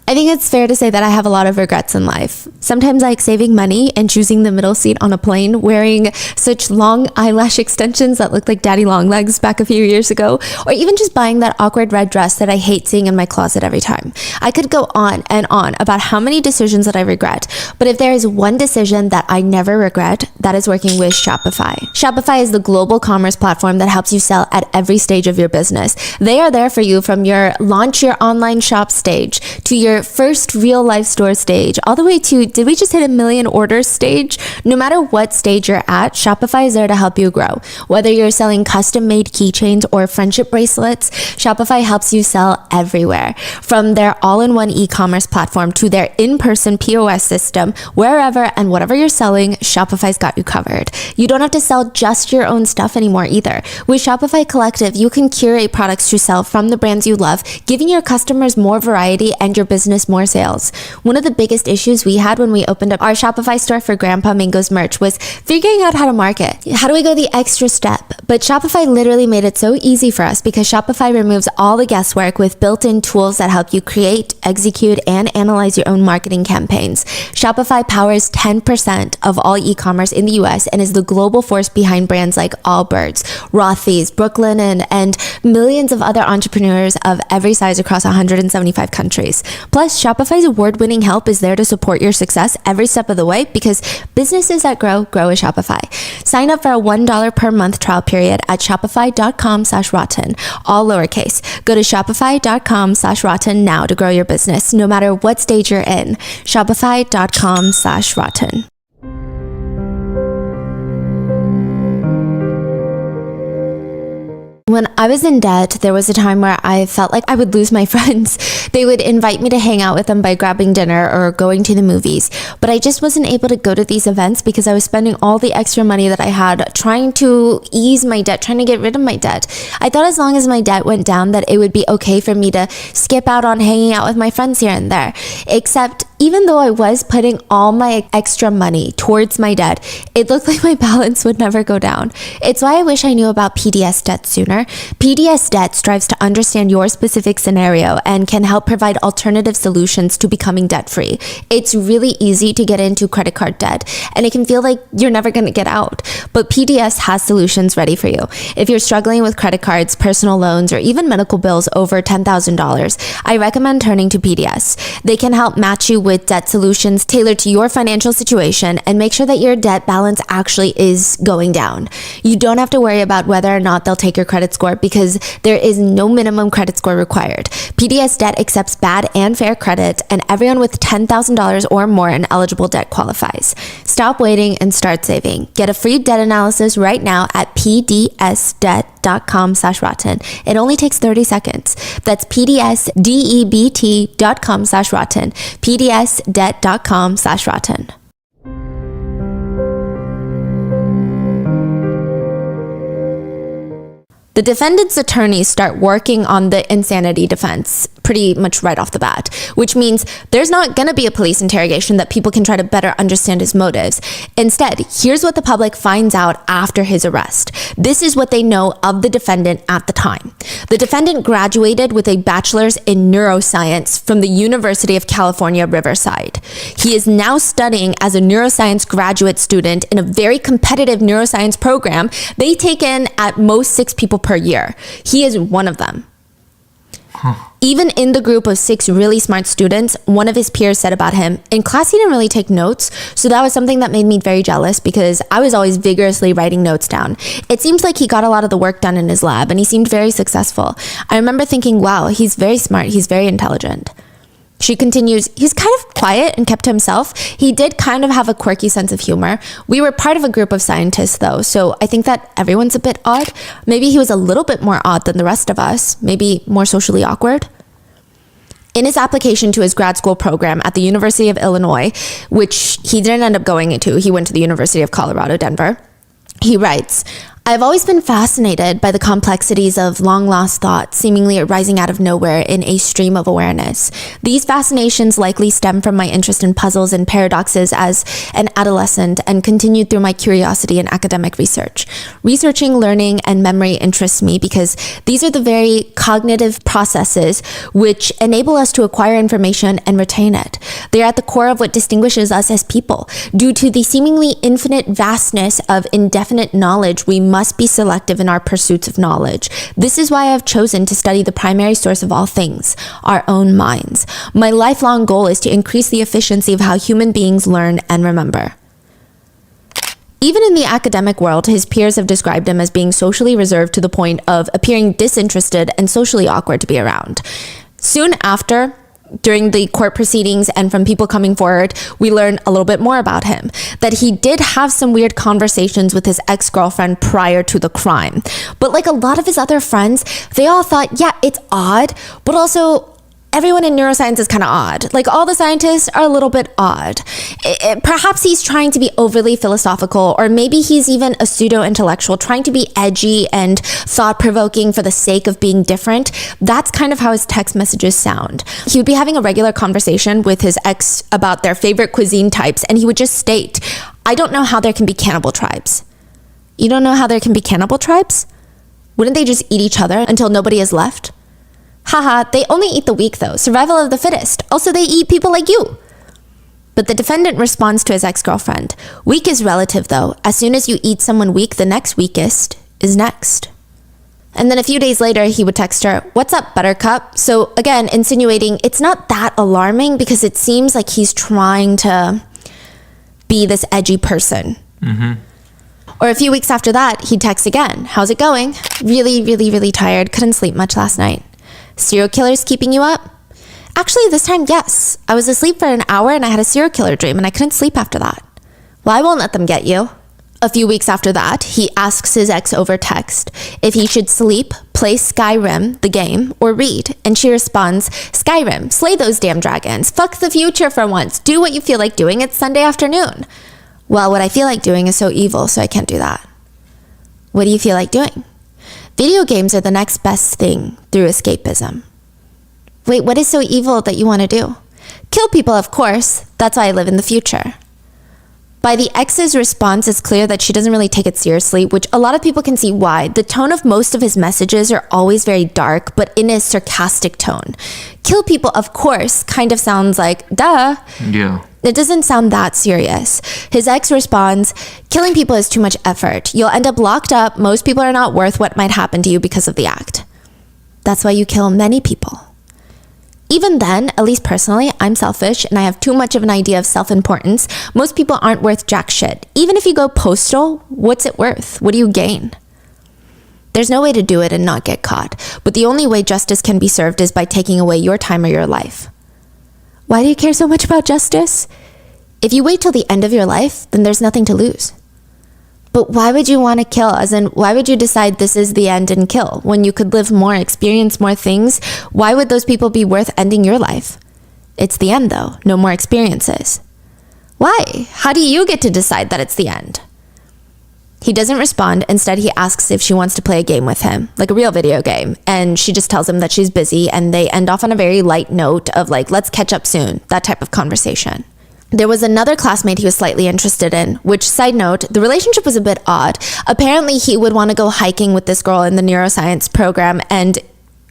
Speaker 1: I think it's fair to say that I have a lot of regrets in life. Sometimes like saving money and choosing the middle seat on a plane, wearing such long eyelash extensions that looked like daddy long legs back a few years ago, or even just buying that awkward red dress that I hate seeing in my closet every time. I could go on and on about how many decisions that I regret, but if there is one decision that I never regret, that is working with Shopify. Shopify is the global commerce platform that helps you sell at every stage of your business. They are there for you from your launch your online shop stage to your first real life store stage, all the way to, did we just hit 1 million orders stage? No matter what stage you're at, Shopify is there to help you grow. Whether you're selling custom made keychains or friendship bracelets, Shopify helps you sell everywhere. From their all-in-one e-commerce platform to their in-person POS system, wherever and whatever you're selling, Shopify's got you covered. You don't have to sell just your own stuff anymore either. With Shopify Collective, you can curate products to sell from the brands you love, giving your customers more variety and your business more sales. One of the biggest issues we had when we opened up our Shopify store for Grandpa Mingo's merch was figuring out how to market. How do we go the extra step? But Shopify literally made it so easy for us because Shopify removes all the guesswork with built-in tools that help you create, execute, and analyze your own marketing campaigns. Shopify powers 10% of all e-commerce in the US and is the global force behind brands like Allbirds, Rothy's, Brooklinen, and millions of other entrepreneurs of every size across 175 countries. Plus, Shopify's award-winning help is there to support your success every step of the way because businesses that grow with Shopify. Sign up for a $1 per month trial period at shopify.com/rotten, all lowercase. Go to shopify.com/rotten now to grow your business, no matter what stage you're in. Shopify.com/rotten. When I was in debt, there was a time where I felt like I would lose my friends. They would invite me to hang out with them by grabbing dinner or going to the movies, but I just wasn't able to go to these events because I was spending all the extra money that I had trying to ease my debt, trying to get rid of my debt. I thought as long as my debt went down that it would be okay for me to skip out on hanging out with my friends here and there. Except even though I was putting all my extra money towards my debt, it looked like my balance would never go down. It's why I wish I knew about PDS debt sooner. PDS debt strives to understand your specific scenario and can help help provide alternative solutions to becoming debt-free. It's really easy to get into credit card debt, and it can feel like you're never going to get out. But PDS has solutions ready for you. If you're struggling with credit cards, personal loans, or even medical bills over $10,000, I recommend turning to PDS. They can help match you with debt solutions tailored to your financial situation and make sure that your debt balance actually is going down. You don't have to worry about whether or not they'll take your credit score because there is no minimum credit score required. PDS Debt accepts bad and fair credit, and everyone with $10,000 or more in eligible debt qualifies. Stop waiting and start saving. Get a free debt analysis right now at pdsdebt.com/rotten. It only takes 30 seconds. That's pdsdebt.com/rotten. pdsdebt.com/rotten. The defendant's attorneys start working on the insanity defense pretty much right off the bat, which means there's not going to be a police interrogation that people can try to better understand his motives. Instead, here's what the public finds out after his arrest. This is what they know of the defendant at the time. The defendant graduated with a bachelor's in neuroscience from the University of California, Riverside. He is now studying as a neuroscience graduate student in a very competitive neuroscience program. They take in at most 6 people per year. He is one of them. Even in the group of 6 really smart students, one of his peers said about him, in class he didn't really take notes, so that was something that made me very jealous because I was always vigorously writing notes down. It seems like he got a lot of the work done in his lab and he seemed very successful. I remember thinking, wow, he's very smart, he's very intelligent. She continues, he's kind of quiet and kept to himself. He did kind of have a quirky sense of humor. We were part of a group of scientists though, so I think that everyone's a bit odd. Maybe he was a little bit more odd than the rest of us, maybe more socially awkward. In his application to his grad school program at the University of Illinois, which he didn't end up going into, he went to the University of Colorado, Denver, he writes, I've always been fascinated by the complexities of long-lost thoughts seemingly arising out of nowhere in a stream of awareness. These fascinations likely stem from my interest in puzzles and paradoxes as an adolescent and continued through my curiosity in academic research. Researching, learning, and memory interests me because these are the very cognitive processes which enable us to acquire information and retain it. They are at the core of what distinguishes us as people. Due to the seemingly infinite vastness of indefinite knowledge, we must be selective in our pursuits of knowledge. This is why I've chosen to study the primary source of all things, our own minds. My lifelong goal is to increase the efficiency of how human beings learn and remember. Even in the academic world, his peers have described him as being socially reserved to the point of appearing disinterested and socially awkward to be around. Soon after, during the court proceedings and from people coming forward, we learn a little bit more about him. That he did have some weird conversations with his ex-girlfriend prior to the crime. But like a lot of his other friends, they all thought, yeah, it's odd, but also everyone in neuroscience is kind of odd. Like all the scientists are a little bit odd. Perhaps he's trying to be overly philosophical, or maybe he's even a pseudo-intellectual, trying to be edgy and thought-provoking for the sake of being different. That's kind of how his text messages sound. He would be having a regular conversation with his ex about their favorite cuisine types, and he would just state, I don't know how there can be cannibal tribes. You don't know how there can be cannibal tribes? Wouldn't they just eat each other until nobody is left? Haha, they only eat the weak though, survival of the fittest. Also, they eat people like you. But the defendant responds to his ex-girlfriend. Weak is relative though. As soon as you eat someone weak, the next weakest is next. And then a few days later, he would text her, what's up, buttercup? So again, insinuating it's not that alarming because it seems like he's trying to be this edgy person. Or a few weeks after that, he'd text again. How's it going? Really, really, really tired. Couldn't sleep much last night. Serial killers keeping you up? Actually, this time, yes. I was asleep for an hour and I had a serial killer dream and I couldn't sleep after that. Well, I won't let them get you. A few weeks after that, he asks his ex over text if he should sleep, play Skyrim, the game, or read. And she responds, Skyrim, slay those damn dragons. Fuck the future for once. Do what you feel like doing. It's Sunday afternoon. Well, what I feel like doing is so evil, so I can't do that. What do you feel like doing? Video games are the next best thing through escapism. Wait, what is so evil that you want to do? Kill people, of course. That's why I live in the future. By the ex's response, it's clear that she doesn't really take it seriously, which a lot of people can see why. The tone of most of his messages are always very dark, but in a sarcastic tone. Kill people, of course, kind of sounds like, duh.
Speaker 2: Yeah.
Speaker 1: It doesn't sound that serious. His ex responds, killing people is too much effort. You'll end up locked up. Most people are not worth what might happen to you because of the act. That's why you kill many people. Even then, at least personally, I'm selfish and I have too much of an idea of self-importance. Most people aren't worth jack shit. Even if you go postal, what's it worth? What do you gain? There's no way to do it and not get caught. But the only way justice can be served is by taking away your time or your life. Why do you care so much about justice? If you wait till the end of your life, then there's nothing to lose. But why would you want to kill? As in, why would you decide this is the end and kill? When you could live more, experience more things, why would those people be worth ending your life? It's the end though, no more experiences. Why? How do you get to decide that it's the end? He doesn't respond. Instead, he asks if she wants to play a game with him, like a real video game. And she just tells him that she's busy, and they end off on a very light note of like, let's catch up soon, that type of conversation. There was another classmate he was slightly interested in, which, side note, the relationship was a bit odd. Apparently, he would want to go hiking with this girl in the neuroscience program, and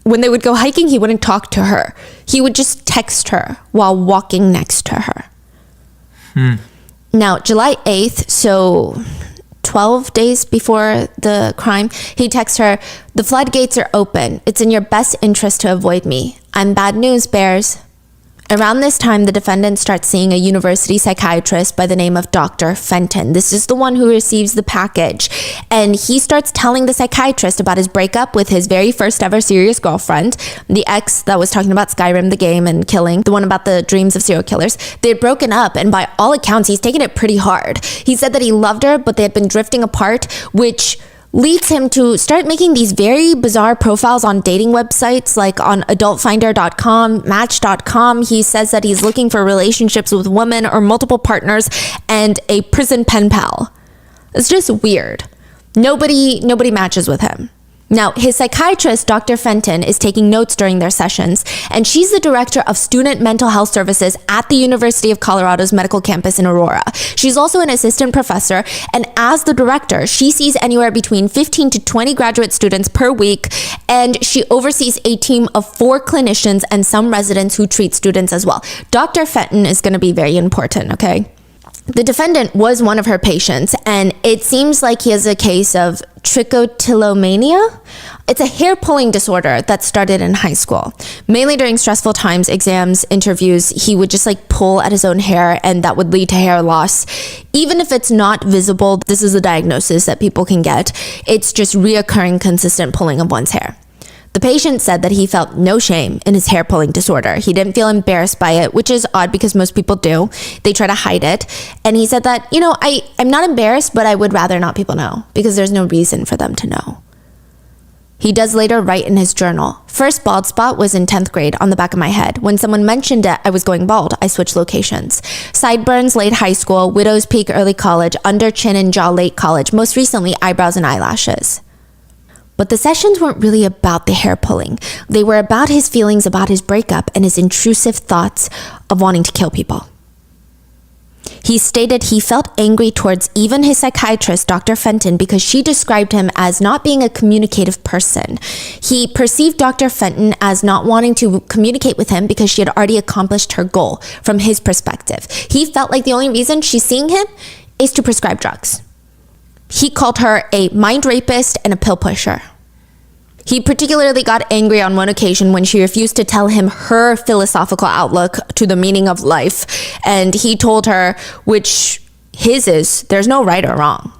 Speaker 1: when they would go hiking, he wouldn't talk to her. He would just text her while walking next to her. Now, July 8th, so 12 days before the crime, he texts her, "The floodgates are open. It's in your best interest to avoid me. I'm bad news, bears." Around this time, the defendant starts seeing a university psychiatrist by the name of Dr. Fenton. This is the one who receives the package. And he starts telling the psychiatrist about his breakup with his very first ever serious girlfriend, the ex that was talking about Skyrim, the game, and killing, the one about the dreams of serial killers. They had broken up, and by all accounts, he's taken it pretty hard. He said that he loved her, but they had been drifting apart, which leads him to start making these very bizarre profiles on dating websites like on adultfinder.com, match.com. He says that he's looking for relationships with women or multiple partners and a prison pen pal. It's just weird. Nobody matches with him. Now, his psychiatrist, Dr. Fenton, is taking notes during their sessions, and she's the director of student mental health services at the University of Colorado's medical campus in Aurora. She's also an assistant professor, and as the director, she sees anywhere between 15 to 20 graduate students per week, and she oversees a team of 4 clinicians and some residents who treat students as well. Dr. Fenton is going to be very important, okay? The defendant was one of her patients, and it seems like he has a case of trichotillomania. It's a hair-pulling disorder that started in high school. Mainly during stressful times, exams, interviews, he would just like pull at his own hair, and that would lead to hair loss. Even if it's not visible, this is a diagnosis that people can get. It's just reoccurring, consistent pulling of one's hair. The patient said that he felt no shame in his hair pulling disorder. He didn't feel embarrassed by it, which is odd because most people do. They try to hide it. And he said that, I'm not embarrassed, but I would rather not people know because there's no reason for them to know. He does later write in his journal, "First bald spot was in 10th grade on the back of my head. When someone mentioned it, I was going bald. I switched locations. Sideburns late high school, widow's peak early college, under chin and jaw late college, most recently eyebrows and eyelashes." But the sessions weren't really about the hair pulling. They were about his feelings about his breakup and his intrusive thoughts of wanting to kill people. He stated he felt angry towards even his psychiatrist, Dr. Fenton, because she described him as not being a communicative person. He perceived Dr. Fenton as not wanting to communicate with him because she had already accomplished her goal from his perspective. He felt like the only reason she's seeing him is to prescribe drugs. He called her a mind rapist and a pill pusher. He particularly got angry on one occasion when she refused to tell him her philosophical outlook to the meaning of life. And he told her, which his is, there's no right or wrong.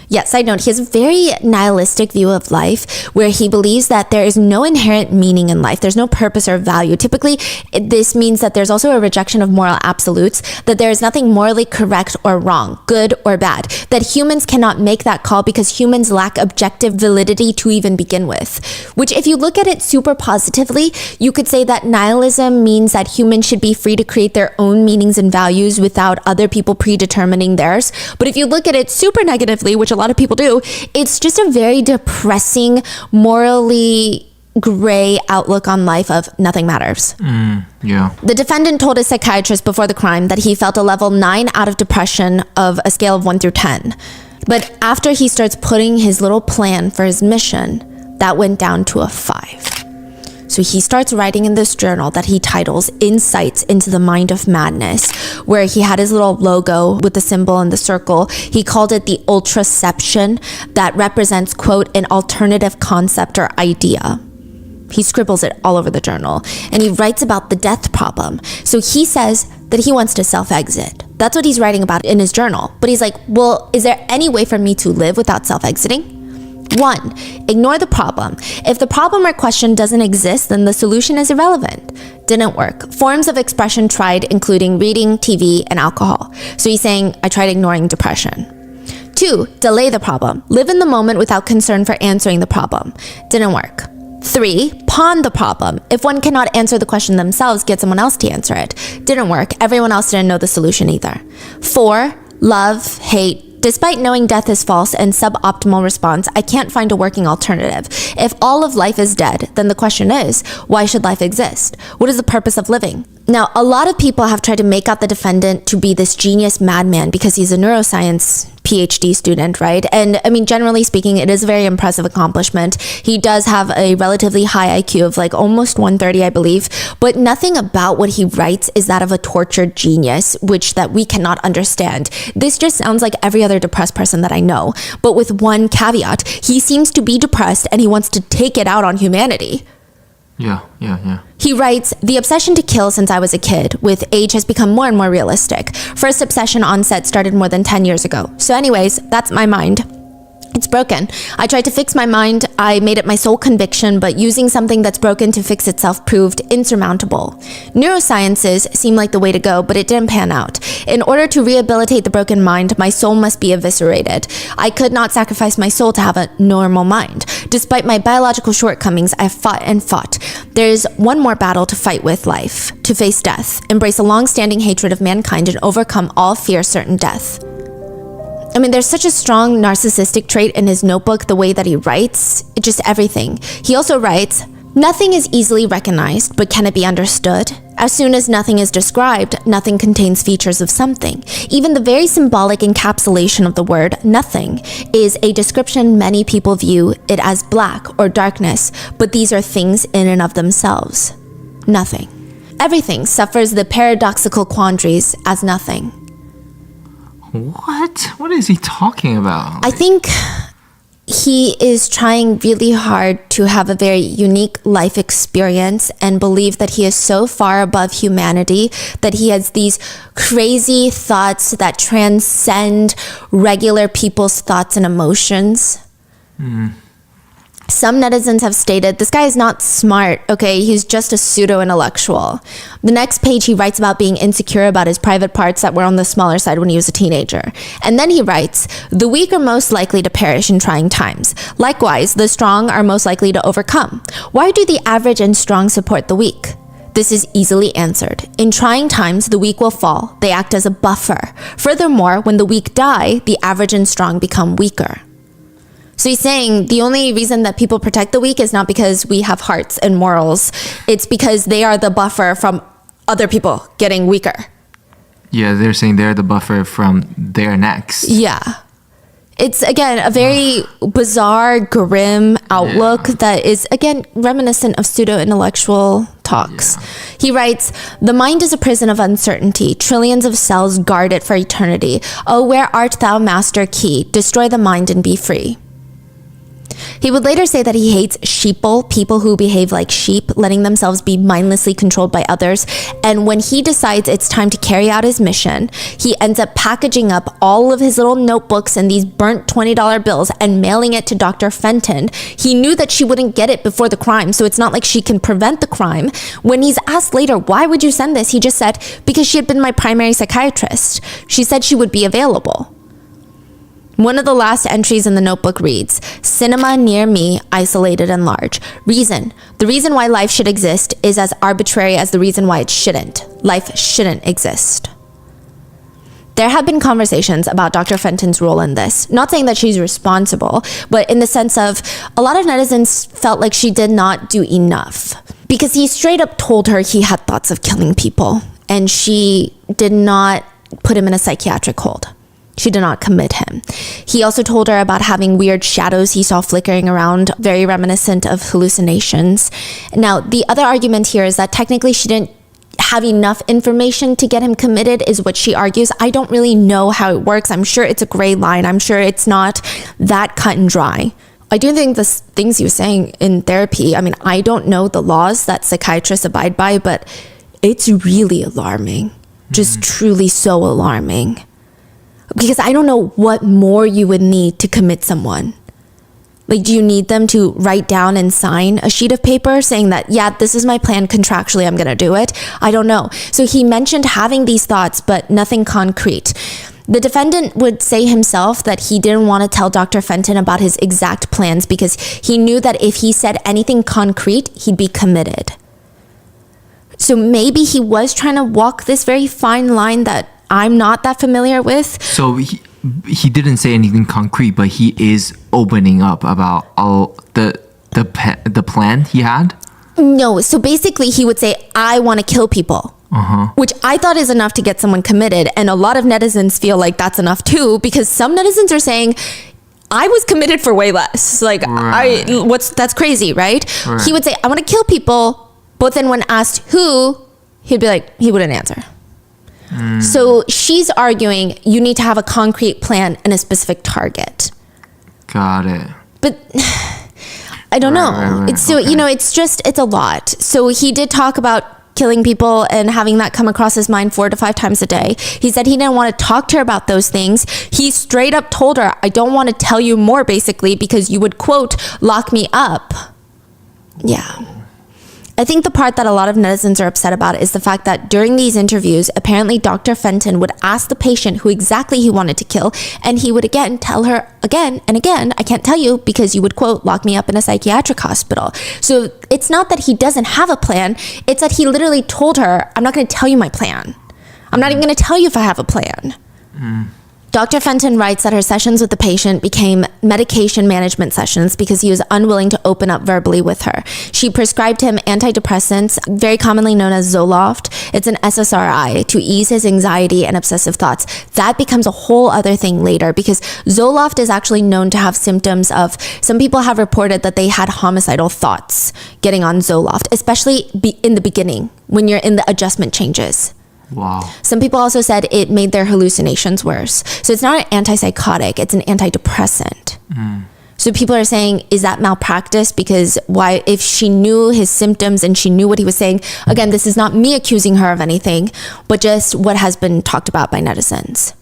Speaker 1: Yeah, side note, he has a very nihilistic view of life where he believes that there is no inherent meaning in life. There's no purpose or value. Typically, this means that there's also a rejection of moral absolutes, that there is nothing morally correct or wrong, good or bad, that humans cannot make that call because humans lack objective validity to even begin with. Which, if you look at it super positively, you could say that nihilism means that humans should be free to create their own meanings and values without other people predetermining theirs. But if you look at it super negatively, which a lot of people do, it's just a very depressing, morally gray outlook on life of nothing matters.
Speaker 2: Yeah.
Speaker 1: The defendant told his psychiatrist before the crime that he felt a level 9 out of depression of a scale of 1 through 10. But after he starts putting his little plan for his mission, that went down to a 5. So he starts writing in this journal that he titles Insights into the Mind of Madness, where he had his little logo with the symbol and the circle. He called it the ultraception that represents, quote, an alternative concept or idea. He scribbles it all over the journal, and he writes about the death problem. So he says that he wants to self-exit. That's what he's writing about in his journal. But he's like, well, is there any way for me to live without self-exiting? 1, ignore the problem. If the problem or question doesn't exist, then the solution is irrelevant. Didn't work. Forms of expression tried, including reading, TV, and alcohol. So he's saying, I tried ignoring depression. 2, delay the problem. Live in the moment without concern for answering the problem. Didn't work. 3, pawn the problem. If one cannot answer the question themselves, get someone else to answer it. Didn't work. Everyone else didn't know the solution either. 4, love, hate. Despite knowing death is false and suboptimal response, I can't find a working alternative. If all of life is dead, then the question is, why should life exist? What is the purpose of living? Now, a lot of people have tried to make out the defendant to be this genius madman because he's a neuroscience PhD student, right? And I mean, generally speaking, it is a very impressive accomplishment. He does have a relatively high IQ of like almost 130, I believe, but nothing about what he writes is that of a tortured genius, which that we cannot understand. This just sounds like every other depressed person that I know, but with one caveat. He seems to be depressed and he wants to take it out on humanity.
Speaker 2: Yeah.
Speaker 1: He writes, the obsession to kill since I was a kid, with age has become more and more realistic. First obsession onset started more than 10 years ago. So anyways, that's my mind. It's broken. I tried to fix my mind. I made it my sole conviction, but using something that's broken to fix itself proved insurmountable. Neurosciences seemed like the way to go, but it didn't pan out. In order to rehabilitate the broken mind, my soul must be eviscerated. I could not sacrifice my soul to have a normal mind. Despite my biological shortcomings, I fought and fought. There's one more battle to fight with life, to face death, embrace a long-standing hatred of mankind, and overcome all fear certain death. I mean, there's such a strong narcissistic trait in his notebook, the way that he writes, just everything. He also writes, nothing is easily recognized, but can it be understood? As soon as nothing is described, nothing contains features of something. Even the very symbolic encapsulation of the word nothing is a description many people view it as black or darkness, but these are things in and of themselves. Nothing. Everything suffers the paradoxical quandaries as nothing.
Speaker 2: What? What is he talking about?
Speaker 1: I think he is trying really hard to have a very unique life experience and believe that he is so far above humanity that he has these crazy thoughts that transcend regular people's thoughts and emotions. Some netizens have stated, this guy is not smart, okay? He's just a pseudo-intellectual. The next page, he writes about being insecure about his private parts that were on the smaller side when he was a teenager. And then he writes, the weak are most likely to perish in trying times. Likewise, the strong are most likely to overcome. Why do the average and strong support the weak? This is easily answered. In trying times, the weak will fall. They act as a buffer. Furthermore, when the weak die, the average and strong become weaker. So he's saying the only reason that people protect the weak is not because we have hearts and morals. It's because they are the buffer from other people getting weaker.
Speaker 2: Yeah, they're saying they're the buffer from their next.
Speaker 1: Yeah. It's, again, a very bizarre, grim outlook that is, again, reminiscent of pseudo-intellectual talks.
Speaker 2: Yeah.
Speaker 1: He writes, the mind is a prison of uncertainty. Trillions of cells guard it for eternity. Oh, where art thou, master key? Destroy the mind and be free. He would later say that he hates sheeple, people who behave like sheep, letting themselves be mindlessly controlled by others. And when he decides it's time to carry out his mission, he ends up packaging up all of his little notebooks and these burnt $20 bills and mailing it to Dr. Fenton. He knew that she wouldn't get it before the crime, so it's not like she can prevent the crime. When he's asked later, why would you send this? He just said, because she had been my primary psychiatrist. She said she would be available. One of the last entries in the notebook reads, cinema near me, isolated and large. Reason. The reason why life should exist is as arbitrary as the reason why it shouldn't. Life shouldn't exist. there have been conversations about Dr. Fenton's role in this. Not saying that she's responsible, but in the sense of a lot of netizens felt like she did not do enough. Because he straight up told her he had thoughts of killing people, and she did not put him in a psychiatric hold. She did not commit him. He also told her about having weird shadows he saw flickering around, very reminiscent of hallucinations. Now, the other argument here is that technically she didn't have enough information to get him committed, is what she argues. I don't really know how it works. I'm sure it's a gray line. I'm sure it's not that cut and dry. I do think the things you're saying in therapy, I mean, I don't know the laws that psychiatrists abide by, but it's really alarming. Just truly so alarming. Because I don't know what more you would need to commit someone. Like, do you need them to write down and sign a sheet of paper saying that, yeah, this is my plan, contractually I'm going to do it? I don't know. So he mentioned having these thoughts, but nothing concrete. The defendant would say himself that he didn't want to tell Dr. Fenton about his exact plans because he knew that if he said anything concrete, he'd be committed. So maybe he was trying to walk this very fine line that I'm not that familiar with.
Speaker 2: So he didn't say anything concrete, but he is opening up about all the plan he had?
Speaker 1: No, so basically he would say, I want to kill people. Which I thought is enough to get someone committed, and a lot of netizens feel like that's enough too, because some netizens are saying I was committed for way less. Like,
Speaker 2: right.
Speaker 1: That's crazy, right?
Speaker 2: Right?
Speaker 1: He would say, I want to kill people, but then when asked who, he'd be like, he wouldn't answer. So she's arguing you need to have a concrete plan and a specific target.
Speaker 2: Got it.
Speaker 1: But I don't know.
Speaker 2: Right.
Speaker 1: It's so, it's a lot. So he did talk about killing people and having that come across his mind 4 to 5 times a day. He said he didn't want to talk to her about those things. He straight up told her, I don't want to tell you more, basically, because you would, quote, lock me up. Yeah. I think the part that a lot of netizens are upset about is the fact that during these interviews, apparently Dr. Fenton would ask the patient who exactly he wanted to kill, and he would again tell her again and again, I can't tell you because you would, quote, lock me up in a psychiatric hospital. So it's not that he doesn't have a plan, it's that he literally told her, I'm not going to tell you my plan. I'm not even going to tell you if I have a plan. Dr. Fenton writes that her sessions with the patient became medication management sessions because he was unwilling to open up verbally with her. She prescribed him antidepressants, very commonly known as Zoloft. It's an SSRI to ease his anxiety and obsessive thoughts. That becomes a whole other thing later because Zoloft is actually known to have symptoms of, some people have reported that they had homicidal thoughts getting on Zoloft, especially in the beginning when you're in the adjustment changes.
Speaker 2: Wow.
Speaker 1: Some people also said it made their hallucinations worse. So it's not an antipsychotic, it's an antidepressant. So people are saying, is that malpractice? Because why, if she knew his symptoms and she knew what he was saying, again, this is not me accusing her of anything, but just what has been talked about by netizens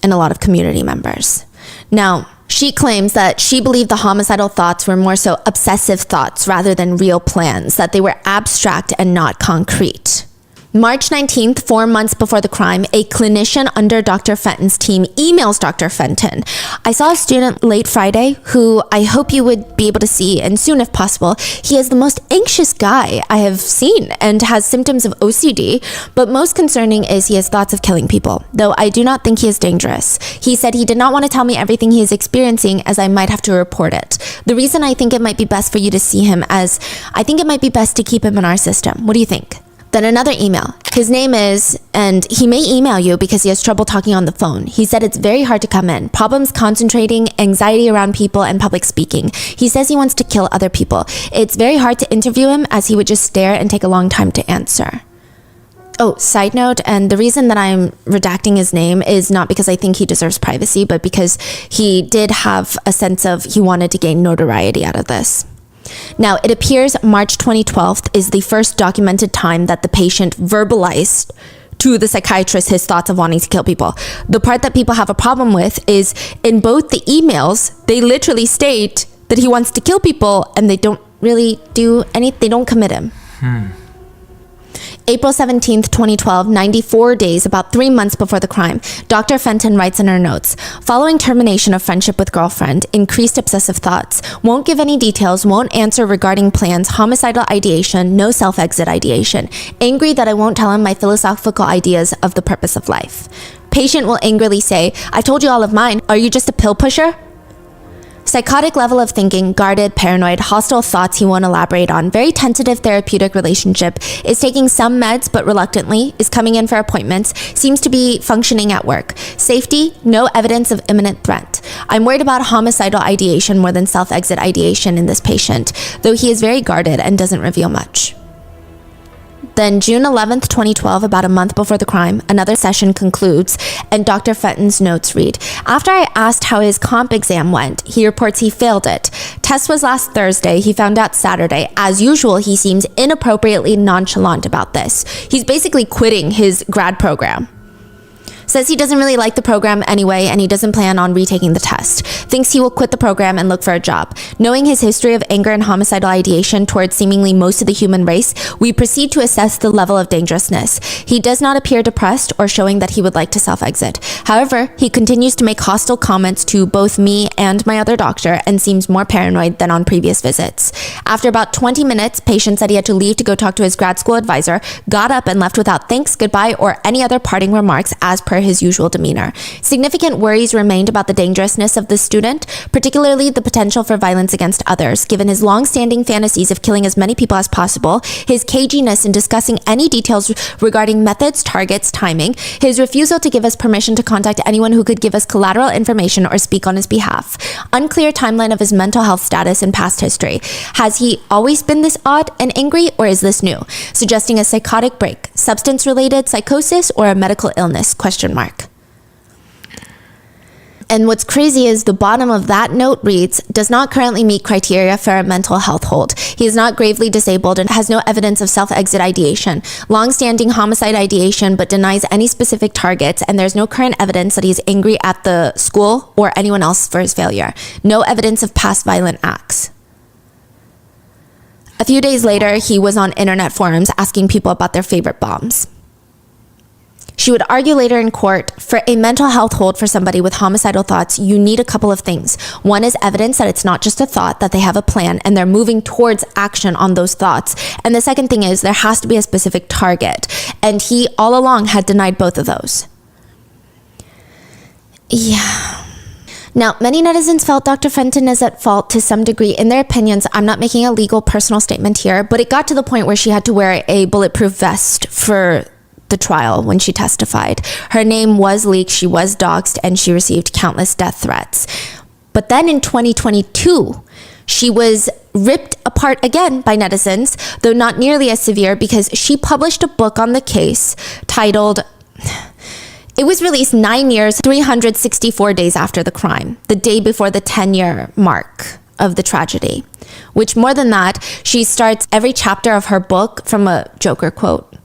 Speaker 1: and a lot of community members. Now, she claims that she believed the homicidal thoughts were more so obsessive thoughts rather than real plans, that they were abstract and not concrete. March 19th, 4 months before the crime, a clinician under Dr. Fenton's team emails Dr. Fenton. I saw a student late Friday who I hope you would be able to see, and soon if possible. He is the most anxious guy I have seen and has symptoms of OCD, but most concerning is he has thoughts of killing people, though I do not think he is dangerous. He said he did not want to tell me everything he is experiencing as I might have to report it. The reason I think it might be best for you to see him as I think it might be best to keep him in our system. What do you think? Then another email. His name is, and he may email you because he has trouble talking on the phone. He said it's very hard to come in. Problems concentrating, anxiety around people, and public speaking. He says he wants to kill other people. It's very hard to interview him as he would just stare and take a long time to answer. Oh, side note, and the reason that I'm redacting his name is not because I think he deserves privacy, but because he did have a sense of he wanted to gain notoriety out of this. Now, it appears March 2012 is the first documented time that the patient verbalized to the psychiatrist his thoughts of wanting to kill people. The part that people have a problem with is in both the emails, they literally state that he wants to kill people and they don't really do anything, they don't commit him. April 17th, 2012, 94 days, about 3 months before the crime, Dr. Fenton writes in her notes, following termination of friendship with girlfriend, increased obsessive thoughts, won't give any details, won't answer regarding plans, homicidal ideation, no self-exit ideation, angry that I won't tell him my philosophical ideas of the purpose of life. Patient will angrily say, "I've told you all of mine. Are you just a pill pusher?" Psychotic level of thinking, guarded, paranoid, hostile thoughts he won't elaborate on, very tentative therapeutic relationship, is taking some meds but reluctantly, is coming in for appointments, seems to be functioning at work. Safety, no evidence of imminent threat. I'm worried about homicidal ideation more than self-exit ideation in this patient, though he is very guarded and doesn't reveal much. Then June 11th, 2012, about a month before the crime, another session concludes, and Dr. Fenton's notes read, "After I asked how his comp exam went, he reports he failed it. Test was last Thursday, he found out Saturday. As usual, he seems inappropriately nonchalant about this. He's basically quitting his grad program. Says he doesn't really like the program anyway, and he doesn't plan on retaking the test. Thinks he will quit the program and look for a job. Knowing his history of anger and homicidal ideation towards seemingly most of the human race, we proceed to assess the level of dangerousness. He does not appear depressed or showing that he would like to self-exit. However, he continues to make hostile comments to both me and my other doctor and seems more paranoid than on previous visits. After about 20 minutes, patient said he had to leave to go talk to his grad school advisor, got up and left without thanks, goodbye, or any other parting remarks as per his usual demeanor. Significant worries remained about the dangerousness of this student, particularly the potential for violence against others, given his long-standing fantasies of killing as many people as possible, his caginess in discussing any details regarding methods, targets, timing, his refusal to give us permission to contact anyone who could give us collateral information or speak on his behalf. Unclear timeline of his mental health status and past history. Has he always been this odd and angry, or is this new? Suggesting a psychotic break, substance-related psychosis, or a medical illness, ? And what's crazy is the bottom of that note reads, does not currently meet criteria for a mental health hold. He is not gravely disabled and has no evidence of self-exit ideation. Long-standing homicide ideation, but denies any specific targets, and there's no current evidence that he's angry at the school or anyone else for his failure. No evidence of past violent acts. A few days later, he was on internet forums asking people about their favorite bombs. She would argue later in court, for a mental health hold for somebody with homicidal thoughts, you need a couple of things. One is evidence that it's not just a thought, that they have a plan and they're moving towards action on those thoughts. And the second thing is there has to be a specific target. And he all along had denied both of those. Yeah. Now, many netizens felt Dr. Fenton is at fault to some degree in their opinions. I'm not making a legal personal statement here, but it got to the point where she had to wear a bulletproof vest for the trial when she testified. Her name was leaked, she was doxxed, and she received countless death threats. But then in 2022, she was ripped apart again by netizens, though not nearly as severe, because she published a book on the case titled... It was released 9 years, 364 days after the crime, the day before the 10-year mark of the tragedy. Which, more than that, she starts every chapter of her book from a Joker quote,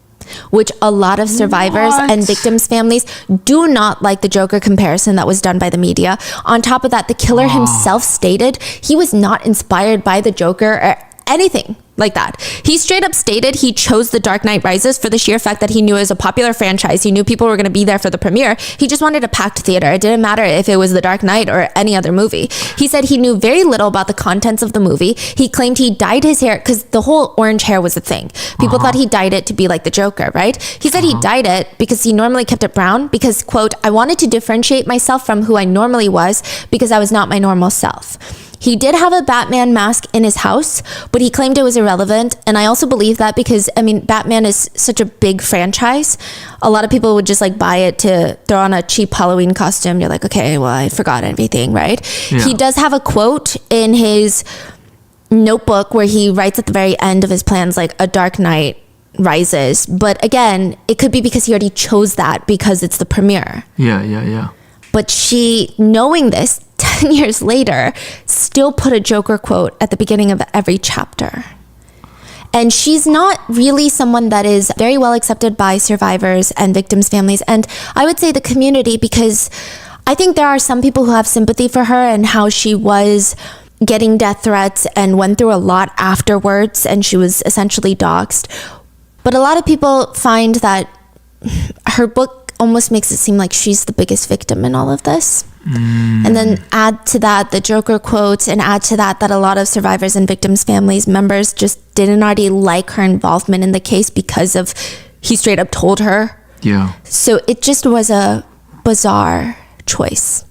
Speaker 1: which a lot of survivors and victims' families do not like the Joker comparison that was done by the media. On top of that, the killer himself stated he was not inspired by the Joker or anything like that. He straight up stated he chose The Dark Knight Rises for the sheer fact that he knew it was a popular franchise. He knew people were going to be there for the premiere. He just wanted a packed theater. It didn't matter if it was The Dark Knight or any other movie. He said he knew very little about the contents of the movie. He claimed he dyed his hair because the whole orange hair was a thing. People thought he dyed it to be like the Joker, right? He said he dyed it because he normally kept it brown because, quote, I wanted to differentiate myself from who I normally was because I was not my normal self. He did have a Batman mask in his house, but he claimed it was irrelevant. And I also believe that because, I mean, Batman is such a big franchise. A lot of people would just like buy it to throw on a cheap Halloween costume. You're like, okay, well, I forgot everything, right? Yeah. He does have a quote in his notebook where he writes at the very end of his plans, like, a Dark Knight Rises. But again, it could be because he already chose that because it's the premiere.
Speaker 2: Yeah.
Speaker 1: But she, knowing this, 10 years later, still put a Joker quote at the beginning of every chapter. And she's not really someone that is very well accepted by survivors and victims' families. And I would say the community, because I think there are some people who have sympathy for her and how she was getting death threats and went through a lot afterwards, and she was essentially doxxed. But a lot of people find that her book almost makes it seem like she's the biggest victim in all of this. And then add to that the Joker quotes, and add to that a lot of survivors and victims' families members just didn't already like her involvement in the case because of he straight up told her.
Speaker 2: Yeah.
Speaker 1: So it just was a bizarre choice.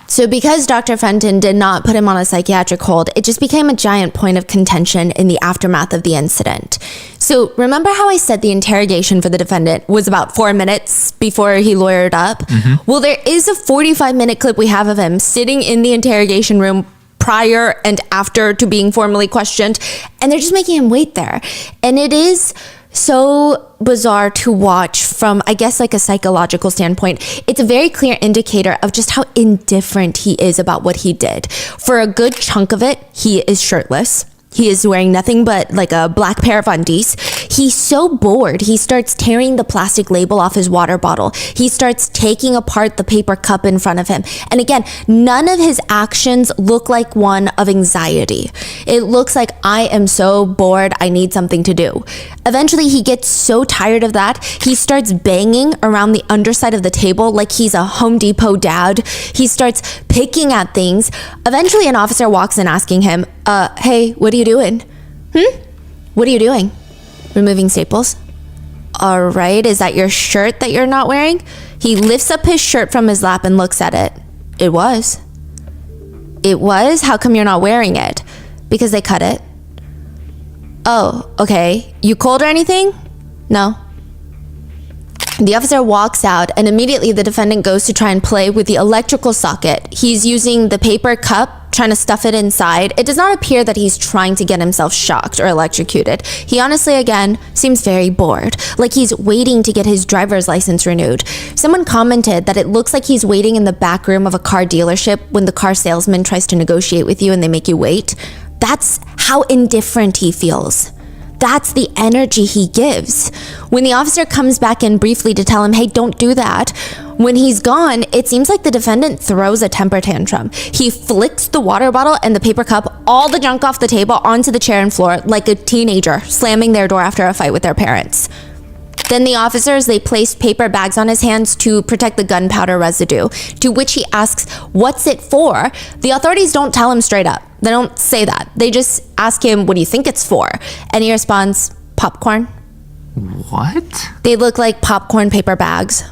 Speaker 1: So because Dr. Fenton did not put him on a psychiatric hold, it just became a giant point of contention in the aftermath of the incident. So remember how I said the interrogation for the defendant was about 4 minutes before he lawyered up? Well, there is a 45-minute clip we have of him sitting in the interrogation room prior and after to being formally questioned, and they're just making him wait there. And it is so bizarre to watch from, I guess, like a psychological standpoint. It's a very clear indicator of just how indifferent he is about what he did. For a good chunk of it, he is shirtless. He is wearing nothing but like a black pair of undies. He's so bored, he starts tearing the plastic label off his water bottle. He starts taking apart the paper cup in front of him. And again, none of his actions look like one of anxiety. It looks like, I am so bored, I need something to do. Eventually, he gets so tired of that, he starts banging around the underside of the table like he's a Home Depot dad. He starts picking at things. Eventually, an officer walks in asking him, hey, what are you doing? What are you doing? Removing staples? All right, is that your shirt that you're not wearing? He lifts up his shirt from his lap and looks at it. It was. It was? How come you're not wearing it? Because they cut it. Oh, okay. You cold or anything? No. The officer walks out, and immediately the defendant goes to try and play with the electrical socket. He's using the paper cup, trying to stuff it inside. It does not appear that he's trying to get himself shocked or electrocuted. He honestly, again, seems very bored, like he's waiting to get his driver's license renewed. Someone commented that it looks like he's waiting in the back room of a car dealership when the car salesman tries to negotiate with you and they make you wait. That's how indifferent he feels. That's the energy he gives. When the officer comes back in briefly to tell him, hey, don't do that, when he's gone, it seems like the defendant throws a temper tantrum. He flicks the water bottle and the paper cup, all the junk off the table, onto the chair and floor like a teenager slamming their door after a fight with their parents. Then the officers, they placed paper bags on his hands to protect the gunpowder residue, to which he asks, what's it for? The authorities don't tell him straight up. They don't say that. They just ask him, what do you think it's for? And he responds, popcorn.
Speaker 2: What?
Speaker 1: They look like popcorn paper bags.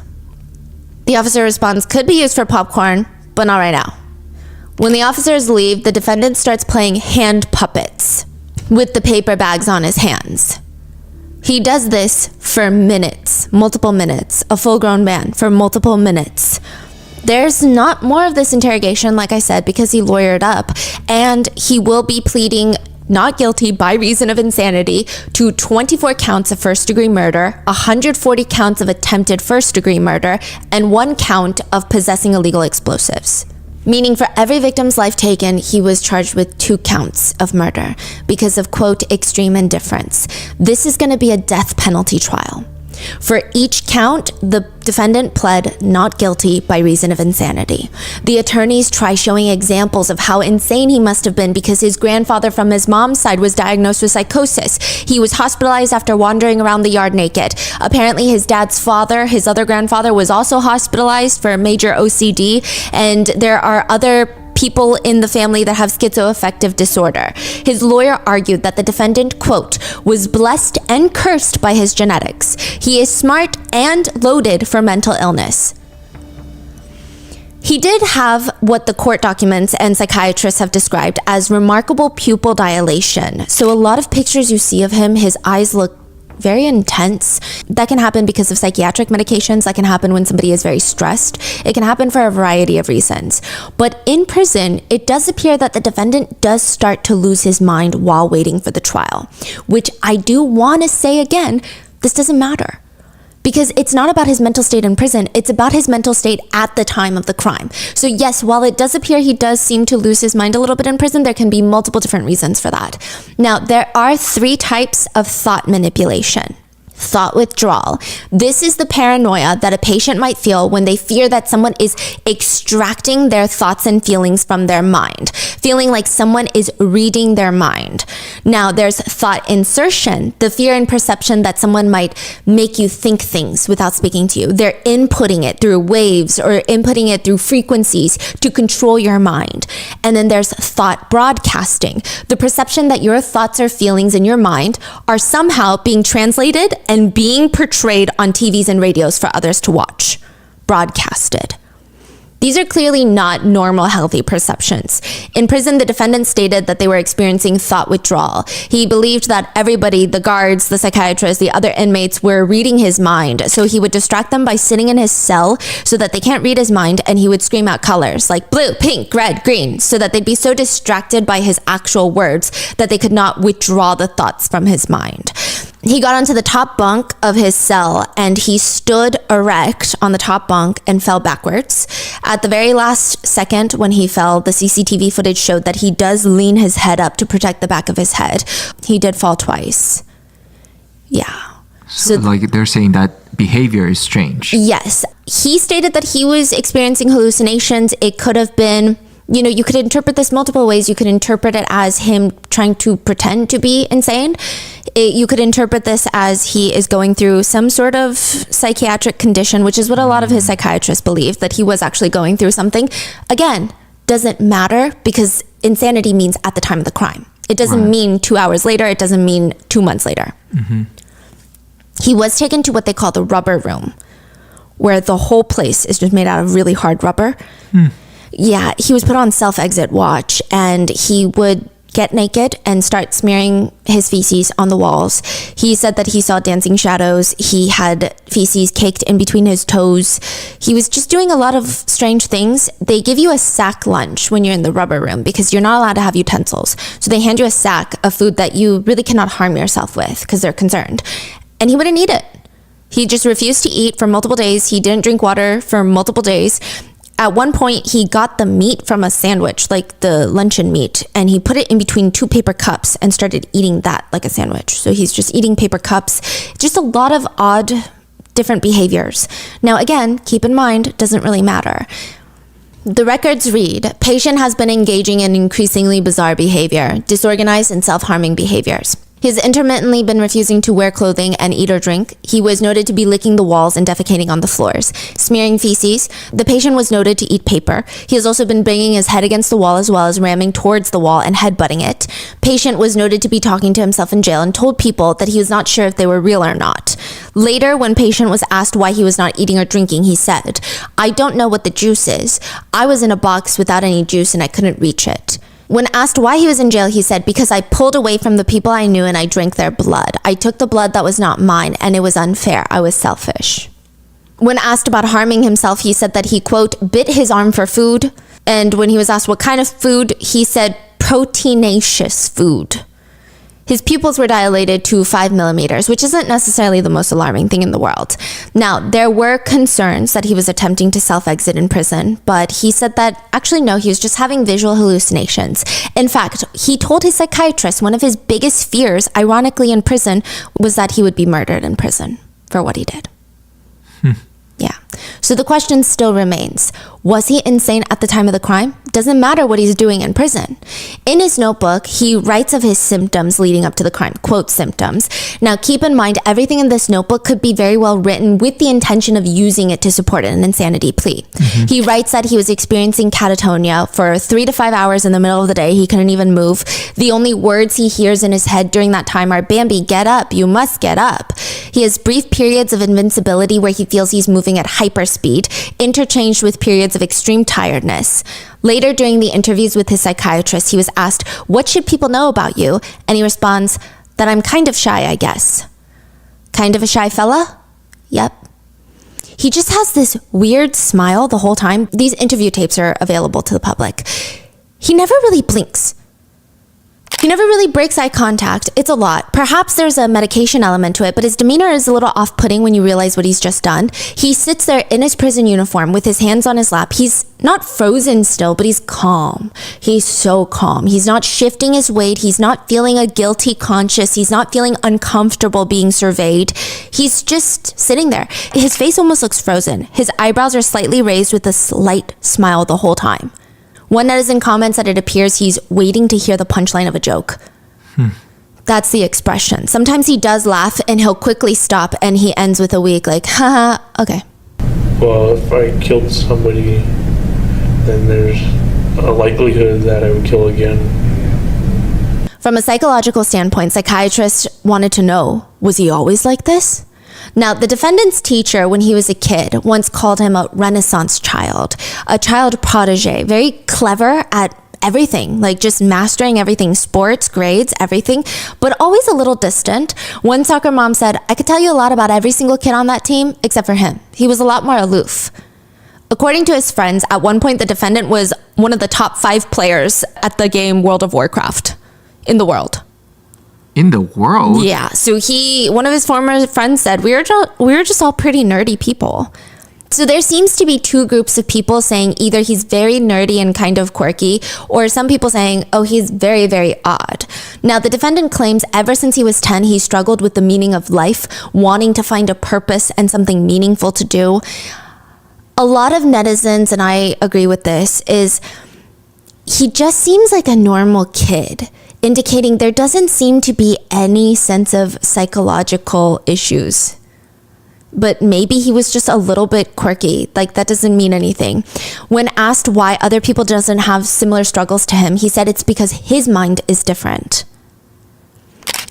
Speaker 1: The officer responds, could be used for popcorn, but not right now. When the officers leave, the defendant starts playing hand puppets with the paper bags on his hands. He does this for minutes, multiple minutes, a full-grown man for multiple minutes. There's not more of this interrogation, like I said, because he lawyered up, and he will be pleading not guilty by reason of insanity to 24 counts of first-degree murder, 140 counts of attempted first-degree murder, and 1 count of possessing illegal explosives. Meaning for every victim's life taken, he was charged with 2 counts of murder because of, quote, extreme indifference. This is going to be a death penalty trial. For each count, the defendant pled not guilty by reason of insanity. The attorneys try showing examples of how insane he must have been because his grandfather from his mom's side was diagnosed with psychosis. He was hospitalized after wandering around the yard naked. Apparently his dad's father, his other grandfather, was also hospitalized for major OCD, and there are other people in the family that have schizoaffective disorder. His lawyer argued that the defendant, quote, was blessed and cursed by his genetics. He is smart and loaded for mental illness. He did have what the court documents and psychiatrists have described as remarkable pupil dilation. So a lot of pictures you see of him, his eyes look very intense. That can happen because of psychiatric medications. That can happen when somebody is very stressed. It can happen for a variety of reasons. But in prison, it does appear that the defendant does start to lose his mind while waiting for the trial, which I do want to say again, this doesn't matter. Because it's not about his mental state in prison, it's about his mental state at the time of the crime. So yes, while it does appear he does seem to lose his mind a little bit in prison, there can be multiple different reasons for that. Now, there are 3 types of thought manipulation. Thought withdrawal. This is the paranoia that a patient might feel when they fear that someone is extracting their thoughts and feelings from their mind, feeling like someone is reading their mind. Now, there's thought insertion, the fear and perception that someone might make you think things without speaking to you. They're inputting it through waves or inputting it through frequencies to control your mind. And then there's thought broadcasting, the perception that your thoughts or feelings in your mind are somehow being translated and being portrayed on TVs and radios for others to watch. broadcasted. These are clearly not normal, healthy perceptions. In prison, the defendant stated that they were experiencing thought withdrawal. He believed that everybody, the guards, the psychiatrists, the other inmates, were reading his mind. So he would distract them by sitting in his cell so that they can't read his mind, and he would scream out colors like blue, pink, red, green, so that they'd be so distracted by his actual words that they could not withdraw the thoughts from his mind. He got onto the top bunk of his cell and he stood erect on the top bunk and fell backwards. At the very last second when he fell, the CCTV footage showed that he does lean his head up to protect the back of his head. He did fall twice. Yeah.
Speaker 2: So like they're saying that behavior is strange.
Speaker 1: Yes. He stated that he was experiencing hallucinations. It could have been, you could interpret this multiple ways. You could interpret it as him trying to pretend to be insane. You could interpret this as he is going through some sort of psychiatric condition, which is what a lot of his psychiatrists believe, that he was actually going through something. Again, doesn't matter because insanity means at the time of the crime. It doesn't mean 2 hours later. It doesn't mean 2 months later. Mm-hmm. He was taken to what they call the rubber room, where the whole place is just made out of really hard rubber. Yeah, he was put on self-exit watch, and he would get naked and start smearing his feces on the walls. He said that he saw dancing shadows. He had feces caked in between his toes. He was just doing a lot of strange things. They give you a sack lunch when you're in the rubber room because you're not allowed to have utensils. So they hand you a sack of food that you really cannot harm yourself with because they're concerned. And he wouldn't eat it. He just refused to eat for multiple days. He didn't drink water for multiple days. At one point, he got the meat from a sandwich, like the luncheon meat, and he put it in between 2 paper cups and started eating that like a sandwich. So he's just eating paper cups. Just a lot of odd, different behaviors. Now, again, keep in mind, it doesn't really matter. The records read, patient has been engaging in increasingly bizarre behavior, disorganized and self-harming behaviors. He has intermittently been refusing to wear clothing and eat or drink. He was noted to be licking the walls and defecating on the floors, smearing feces. The patient was noted to eat paper. He has also been banging his head against the wall as well as ramming towards the wall and headbutting it. Patient was noted to be talking to himself in jail and told people that he was not sure if they were real or not. Later, when patient was asked why he was not eating or drinking, he said, "I don't know what the juice is. I was in a box without any juice and I couldn't reach it." When asked why he was in jail, he said, "Because I pulled away from the people I knew and I drank their blood. I took the blood that was not mine and it was unfair. I was selfish." When asked about harming himself, he said that he, quote, bit his arm for food. And when he was asked what kind of food, he said proteinaceous food. His pupils were dilated to 5 millimeters, which isn't necessarily the most alarming thing in the world. Now, there were concerns that he was attempting to self-exit in prison, but he said that actually no, he was just having visual hallucinations. In fact, he told his psychiatrist one of his biggest fears, ironically in prison, was that he would be murdered in prison for what he did. Yeah. So the question still remains, was he insane at the time of the crime? Doesn't matter what he's doing in prison. In his notebook, he writes of his symptoms leading up to the crime, quote, symptoms. Now, keep in mind, everything in this notebook could be very well written with the intention of using it to support an insanity plea. He writes that he was experiencing catatonia for 3 to 5 hours in the middle of the day. He couldn't even move. The only words he hears in his head during that time are, "Bambi, get up, you must get up." He has brief periods of invincibility where he feels he's moving at hyperspeed, interchanged with periods of extreme tiredness. Later, during the interviews with his psychiatrist, he was asked, "What should people know about you?" And he responds, "That I'm kind of shy, I guess." Kind of a shy fella? Yep. He just has this weird smile the whole time. These interview tapes are available to the public. He never really blinks. He never really breaks eye contact. It's a lot. Perhaps there's a medication element to it, but his demeanor is a little off-putting when you realize what he's just done. He sits there in his prison uniform with his hands on his lap. He's not frozen still, but he's calm. He's so calm. He's not shifting his weight. He's not feeling a guilty conscience. He's not feeling uncomfortable being surveyed. He's just sitting there. His face almost looks frozen. His eyebrows are slightly raised with a slight smile the whole time. One netizen comments that it appears he's waiting to hear the punchline of a joke. That's the expression. Sometimes he does laugh and he'll quickly stop and he ends with a weak like, haha, okay.
Speaker 4: Well, if I killed somebody, then there's a likelihood that I would kill again.
Speaker 1: From a psychological standpoint, psychiatrists wanted to know, was he always like this? Now, the defendant's teacher, when he was a kid, once called him a Renaissance child, a child protege, very clever at everything, like just mastering everything, sports, grades, everything, but always a little distant. One soccer mom said, I could tell you a lot about every single kid on that team, except for him. He was a lot more aloof. According to his friends, at one point, the defendant was one of the top 5 players at the game World of Warcraft in the world.
Speaker 2: In the world?
Speaker 1: Yeah. So one of his former friends said, we were just all pretty nerdy people. So there seems to be 2 groups of people saying either he's very nerdy and kind of quirky, or some people saying, oh, he's very, very odd. Now, the defendant claims ever since he was 10, he struggled with the meaning of life, wanting to find a purpose and something meaningful to do. A lot of netizens, and I agree with this, is he just seems like a normal kid, indicating there doesn't seem to be any sense of psychological issues. But maybe he was just a little bit quirky. Like, that doesn't mean anything. When asked why other people doesn't have similar struggles to him, he said it's because his mind is different.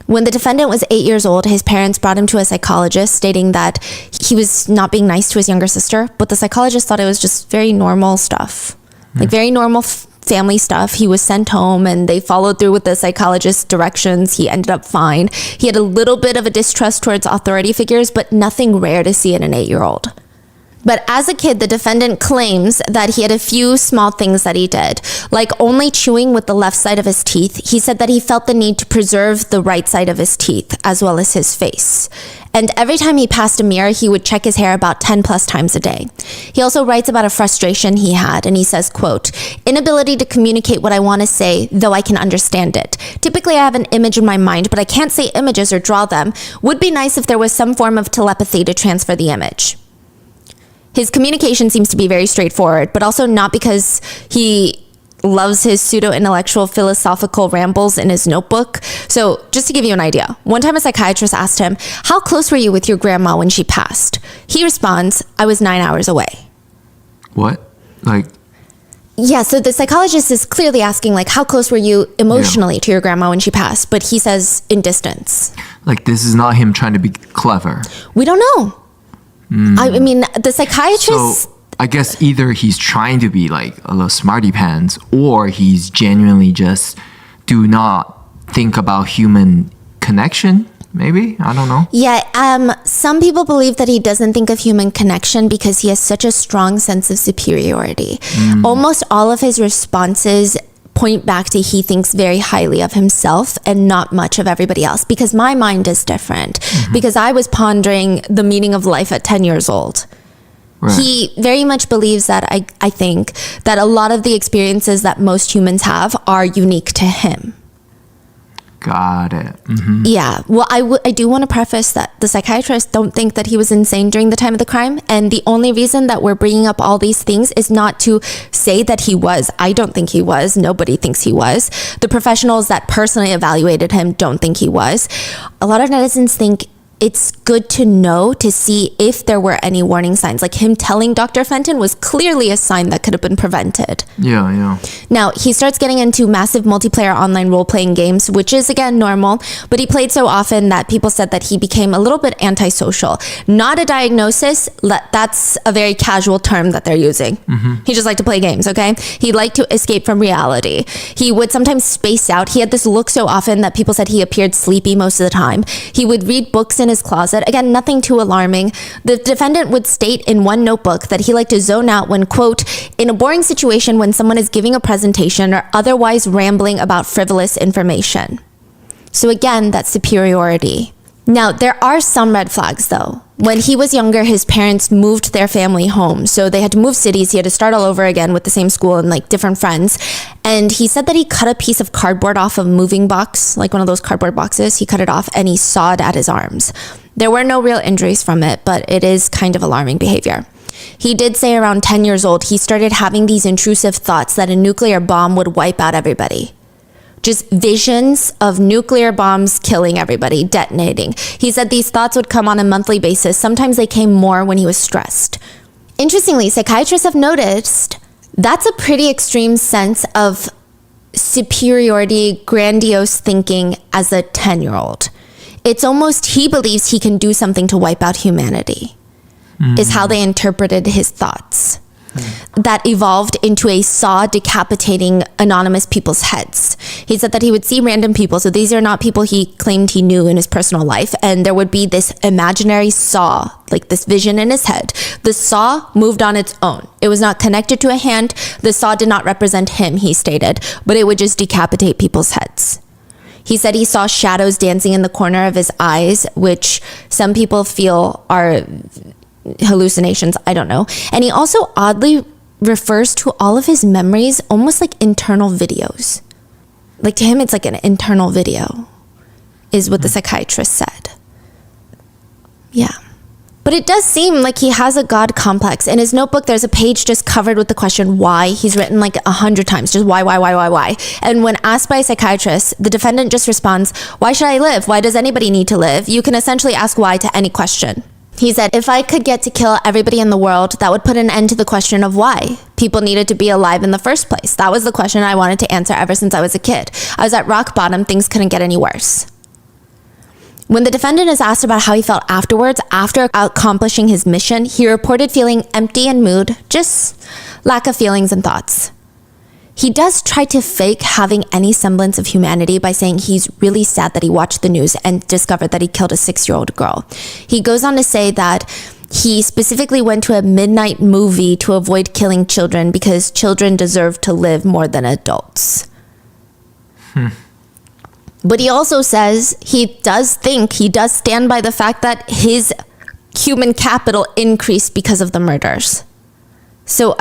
Speaker 1: When the defendant was 8 years old, his parents brought him to a psychologist, stating that he was not being nice to his younger sister, but the psychologist thought it was just very normal stuff. Like, very normal family stuff. He was sent home and they followed through with the psychologist's directions. He ended up fine. He had a little bit of a distrust towards authority figures, but nothing rare to see in an 8-year-old. But as a kid, the defendant claims that he had a few small things that he did, like only chewing with the left side of his teeth. He said that he felt the need to preserve the right side of his teeth, as well as his face. And every time he passed a mirror, he would check his hair about 10 plus times a day. He also writes about a frustration he had, and he says, quote, inability to communicate what I want to say, though I can understand it. Typically, I have an image in my mind, but I can't say images or draw them. Would be nice if there was some form of telepathy to transfer the image. His communication seems to be very straightforward, but also not because he loves his pseudo-intellectual philosophical rambles in his notebook. So just to give you an idea, one time a psychiatrist asked him, how close were you with your grandma when she passed? He responds, I was 9 hours away.
Speaker 2: What? Like...
Speaker 1: Yeah, so the psychologist is clearly asking, like, how close were you emotionally to your grandma when she passed? But he says in distance.
Speaker 2: Like, this is not him trying to be clever.
Speaker 1: We don't know. I mean, the psychiatrist...
Speaker 2: So, I guess either he's trying to be like a little smarty pants, or he's genuinely just do not think about human connection, maybe? I don't know.
Speaker 1: Yeah, some people believe that he doesn't think of human connection because he has such a strong sense of superiority. Almost all of his responses point back to he thinks very highly of himself and not much of everybody else, because my mind is different, because I was pondering the meaning of life at 10 years old. Right. He very much believes that I think that a lot of the experiences that most humans have are unique to him.
Speaker 2: Got it.
Speaker 1: Yeah. Well, I do want to preface that the psychiatrists don't think that he was insane during the time of the crime. And the only reason that we're bringing up all these things is not to say that he was. I don't think he was. Nobody thinks he was. The professionals that personally evaluated him don't think he was. A lot of netizens think it's good to know, to see if there were any warning signs. Like him telling Dr. Fenton was clearly a sign that could have been prevented.
Speaker 2: Yeah.
Speaker 1: Now, he starts getting into massive multiplayer online role-playing games, which is, again, normal. But he played so often that people said that he became a little bit antisocial. Not a diagnosis. That's a very casual term that they're using. He just liked to play games, okay? He liked to escape from reality. He would sometimes space out. He had this look so often that people said he appeared sleepy most of the time. He would read books in his closet. Again, nothing too alarming. The defendant would state in one notebook that he liked to zone out when, quote, in a boring situation when someone is giving a presentation or otherwise rambling about frivolous information. So again, that's superiority. Now, there are some red flags though. When he was younger, his parents moved their family home. So they had to move cities. He had to start all over again with the same school and like different friends. And he said that he cut a piece of cardboard off a moving box, like one of those cardboard boxes. He cut it off and he sawed at his arms. There were no real injuries from it, but it is kind of alarming behavior. He did say around 10 years old, he started having these intrusive thoughts that a nuclear bomb would wipe out everybody. Just visions of nuclear bombs killing everybody, detonating. He said these thoughts would come on a monthly basis. Sometimes they came more when he was stressed. Interestingly, psychiatrists have noticed that's a pretty extreme sense of superiority, grandiose thinking as a 10-year-old. It's almost he believes he can do something to wipe out humanity, is how they interpreted his thoughts. That evolved into a saw decapitating anonymous people's heads. He said that he would see random people, so these are not people he claimed he knew in his personal life, and there would be this imaginary saw, like this vision in his head. The saw moved on its own. It was not connected to a hand. The saw did not represent him, he stated, but it would just decapitate people's heads. He said he saw shadows dancing in the corner of his eyes, which some people feel are hallucinations, I don't know. And he also oddly refers to all of his memories almost like internal videos. Like to him, it's like an internal video, is what the psychiatrist said. Yeah. But it does seem like he has a God complex. In his notebook, there's a page just covered with the question why. He's written like 100 times, just why. And when asked by a psychiatrist, the defendant just responds, why should I live? Why does anybody need to live? You can essentially ask why to any question. He said, if I could get to kill everybody in the world, that would put an end to the question of why people needed to be alive in the first place. That was the question I wanted to answer ever since I was a kid. I was at rock bottom. Things couldn't get any worse. When the defendant is asked about how he felt afterwards, after accomplishing his mission, he reported feeling empty in mood, just lack of feelings and thoughts. He does try to fake having any semblance of humanity by saying he's really sad that he watched the news and discovered that he killed a 6-year-old girl. He goes on to say that he specifically went to a midnight movie to avoid killing children because children deserve to live more than adults. But he also says he does stand by the fact that his human capital increased because of the murders. So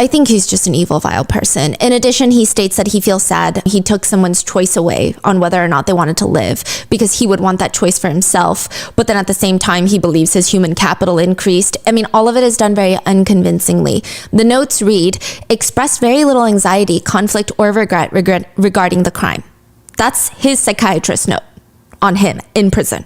Speaker 1: I think he's just an evil, vile person. In addition, he states that he feels sad he took someone's choice away on whether or not they wanted to live because he would want that choice for himself. But then at the same time, he believes his human capital increased. I mean, all of it is done very unconvincingly. The notes read, express very little anxiety, conflict, or regret regarding the crime. That's his psychiatrist note on him in prison.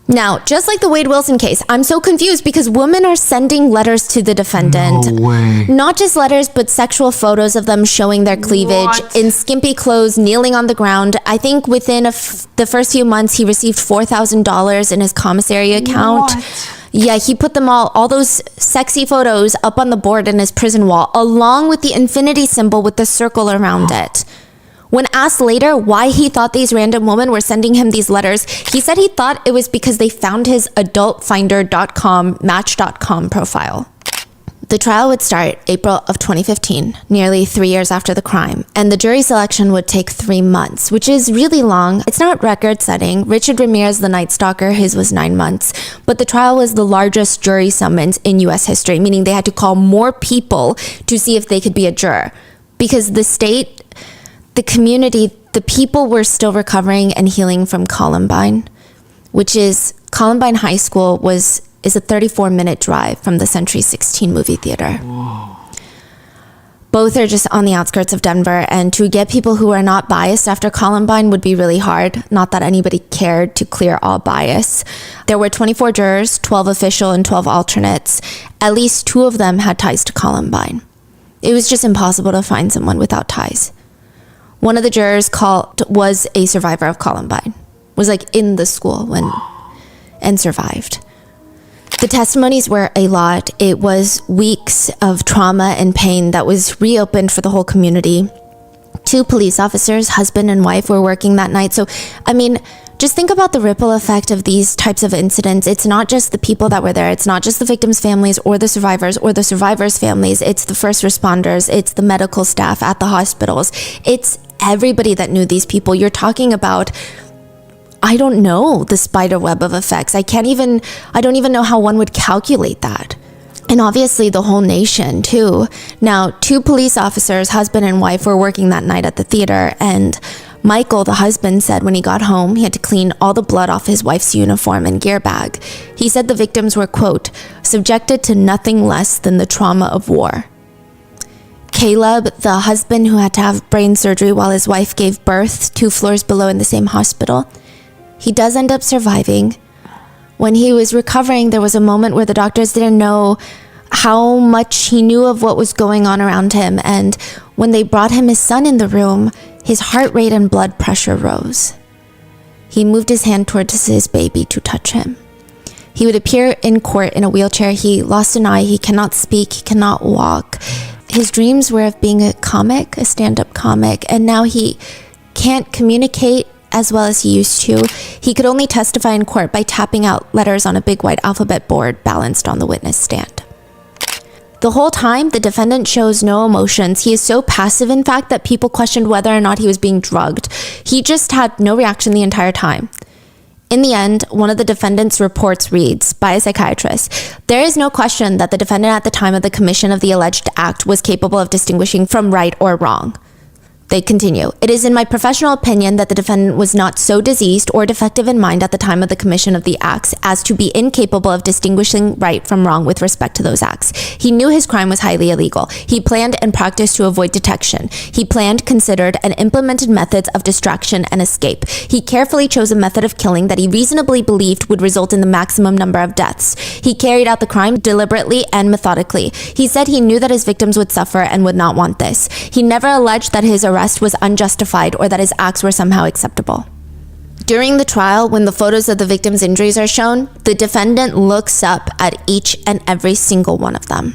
Speaker 1: Now, just like the Wade Wilson case, I'm so confused because women are sending letters to the defendant.
Speaker 2: No way.
Speaker 1: Not just letters, but sexual photos of them showing their cleavage in skimpy clothes, kneeling on the ground. I think within the first few months, he received $4,000 in his commissary account. Yeah, he put them all those sexy photos up on the board in his prison wall, along with the infinity symbol with the circle around it. When asked later why he thought these random women were sending him these letters, he said he thought it was because they found his adultfinder.com, match.com profile. The trial would start April of 2015, nearly 3 years after the crime, and the jury selection would take 3 months, which is really long. It's not record-setting. Richard Ramirez, the Night Stalker, his was 9 months, but the trial was the largest jury summons in U.S. history, meaning they had to call more people to see if they could be a juror, because the state, the community, the people were still recovering and healing from Columbine, which is Columbine High School is a 34-minute drive from the Century 16 movie theater. Whoa. Both are just on the outskirts of Denver, and to get people who are not biased after Columbine would be really hard. Not that anybody cared to clear all bias. There were 24 jurors, 12 official and 12 alternates. At least 2 of them had ties to Columbine. It was just impossible to find someone without ties. One of the jurors was a survivor of Columbine, was like in the school and survived. The testimonies were a lot. It was weeks of trauma and pain that was reopened for the whole community. 2 police officers, husband and wife, were working that night. So, I mean, just think about the ripple effect of these types of incidents. It's not just the people that were there. It's not just the victims' families or the survivors' families. It's the first responders. It's the medical staff at the hospitals. It's everybody that knew these people. You're talking about, I don't know, the spider web of effects. I don't even know how one would calculate that. And obviously the whole nation too. Now, 2 police officers, husband and wife, were working that night at the theater, and Michael, the husband, said when he got home, he had to clean all the blood off his wife's uniform and gear bag. He said the victims were, quote, subjected to nothing less than the trauma of war. Caleb, the husband who had to have brain surgery while his wife gave birth 2 floors below in the same hospital, he does end up surviving. When he was recovering, there was a moment where the doctors didn't know how much he knew of what was going on around him. And when they brought him his son in the room, His heart rate and blood pressure rose. He moved his hand towards his baby to touch him. He would appear in court in a wheelchair. He lost an eye. He cannot speak. He cannot walk. His dreams were of being a comic, a stand-up comic, and now he can't communicate as well as he used to. He could only testify in court by tapping out letters on a big white alphabet board balanced on the witness stand. The whole time, the defendant shows no emotions. He is so passive, in fact, that people questioned whether or not he was being drugged. He just had no reaction the entire time. In the end, one of the defendant's reports reads, by a psychiatrist, "There is no question that the defendant at the time of the commission of the alleged act was capable of distinguishing from right or wrong." They continue, "It is in my professional opinion that the defendant was not so diseased or defective in mind at the time of the commission of the acts as to be incapable of distinguishing right from wrong with respect to those acts. He knew his crime was highly illegal. He planned and practiced to avoid detection. He planned, considered, and implemented methods of distraction and escape. He carefully chose a method of killing that he reasonably believed would result in the maximum number of deaths. He carried out the crime deliberately and methodically. He said he knew that his victims would suffer and would not want this. He never alleged that his arrest was unjustified or that his acts were somehow acceptable." During the trial, when the photos of the victims' injuries are shown, the defendant looks up at each and every single one of them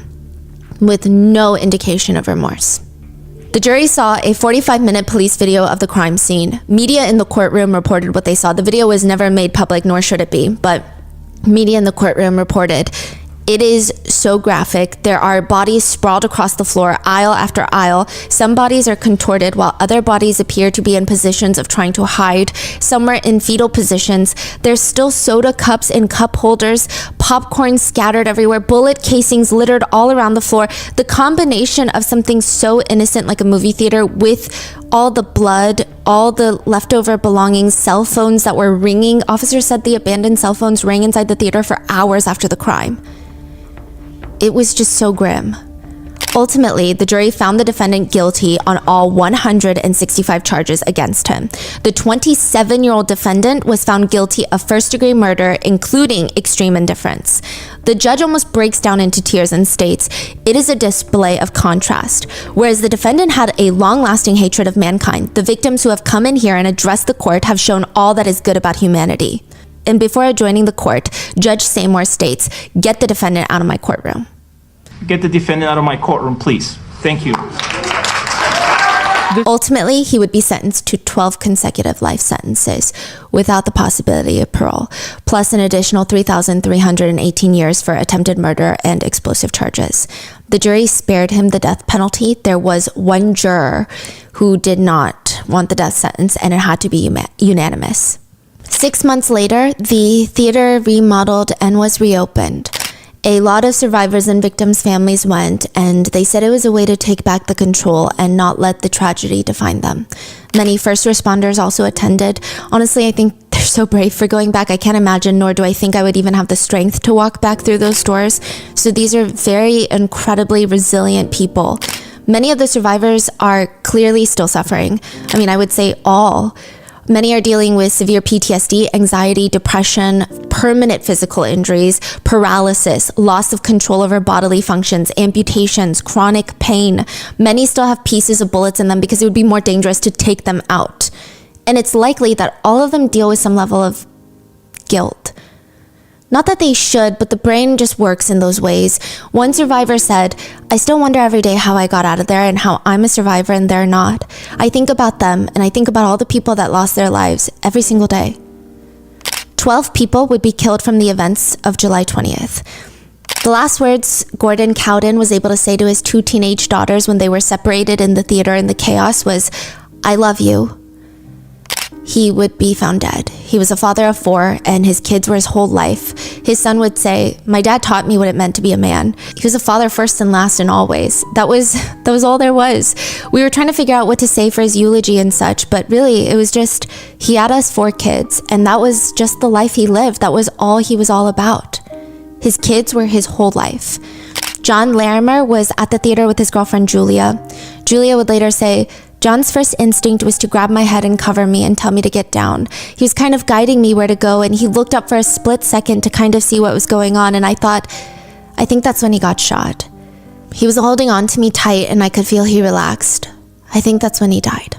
Speaker 1: with no indication of remorse. The jury saw a 45-minute police video of the crime scene. Media in the courtroom reported what they saw. The video was never made public, nor should it be, but media in the courtroom reported. It is so graphic. There are bodies sprawled across the floor, aisle after aisle. Some bodies are contorted while other bodies appear to be in positions of trying to hide. Some are in fetal positions. There's still soda cups in cup holders, popcorn scattered everywhere, bullet casings littered all around the floor. The combination of something so innocent like a movie theater with all the blood, all the leftover belongings, cell phones that were ringing. Officers said the abandoned cell phones rang inside the theater for hours after the crime. It was just so grim. Ultimately, the jury found the defendant guilty on all 165 charges against him. The 27-year-old defendant was found guilty of first-degree murder, including extreme indifference. The judge almost breaks down into tears and states, "It is a display of contrast. Whereas the defendant had a long-lasting hatred of mankind, the victims who have come in here and addressed the court have shown all that is good about humanity." And before adjourning the court, Judge Seymour states, "Get the defendant out of my courtroom."
Speaker 5: Get the defendant out of my courtroom, please. Thank you.
Speaker 1: Ultimately, he would be sentenced to 12 consecutive life sentences without the possibility of parole, plus an additional 3,318 years for attempted murder and explosive charges. The jury spared him the death penalty. There was one juror who did not want the death sentence, and it had to be unanimous. 6 months later, the theater remodeled and was reopened. A lot of survivors and victims' families went, and they said it was a way to take back the control and not let the tragedy define them. Many first responders also attended. Honestly, I think they're so brave for going back. I can't imagine, nor do I think I would even have the strength to walk back through those doors. So these are very incredibly resilient people. Many of the survivors are clearly still suffering. I mean, I would say all. Many are dealing with severe PTSD, anxiety, depression, permanent physical injuries, paralysis, loss of control over bodily functions, amputations, chronic pain. Many still have pieces of bullets in them because it would be more dangerous to take them out. And it's likely that all of them deal with some level of guilt. Not that they should, but the brain just works in those ways. One survivor said, "I still wonder every day how I got out of there and how I'm a survivor and they're not. I think about them and I think about all the people that lost their lives every single day." 12 people would be killed from the events of July 20th. The last words Gordon Cowden was able to say to his 2 teenage daughters when they were separated in the theater in the chaos was, "I love you." He would be found dead. He was a father of 4, and his kids were his whole life. His son would say, "My dad taught me what it meant to be a man." He was a father first and last in all ways. That was all there was. We were trying to figure out what to say for his eulogy and such, but really, it was just, he had us 4 kids, and that was just the life he lived. That was all he was all about. His kids were his whole life. John Larimer was at the theater with his girlfriend, Julia. Julia would later say, "John's first instinct was to grab my head and cover me and tell me to get down. He was kind of guiding me where to go, and he looked up for a split second to kind of see what was going on, and I thought, I think that's when he got shot. He was holding on to me tight, and I could feel he relaxed. I think that's when he died."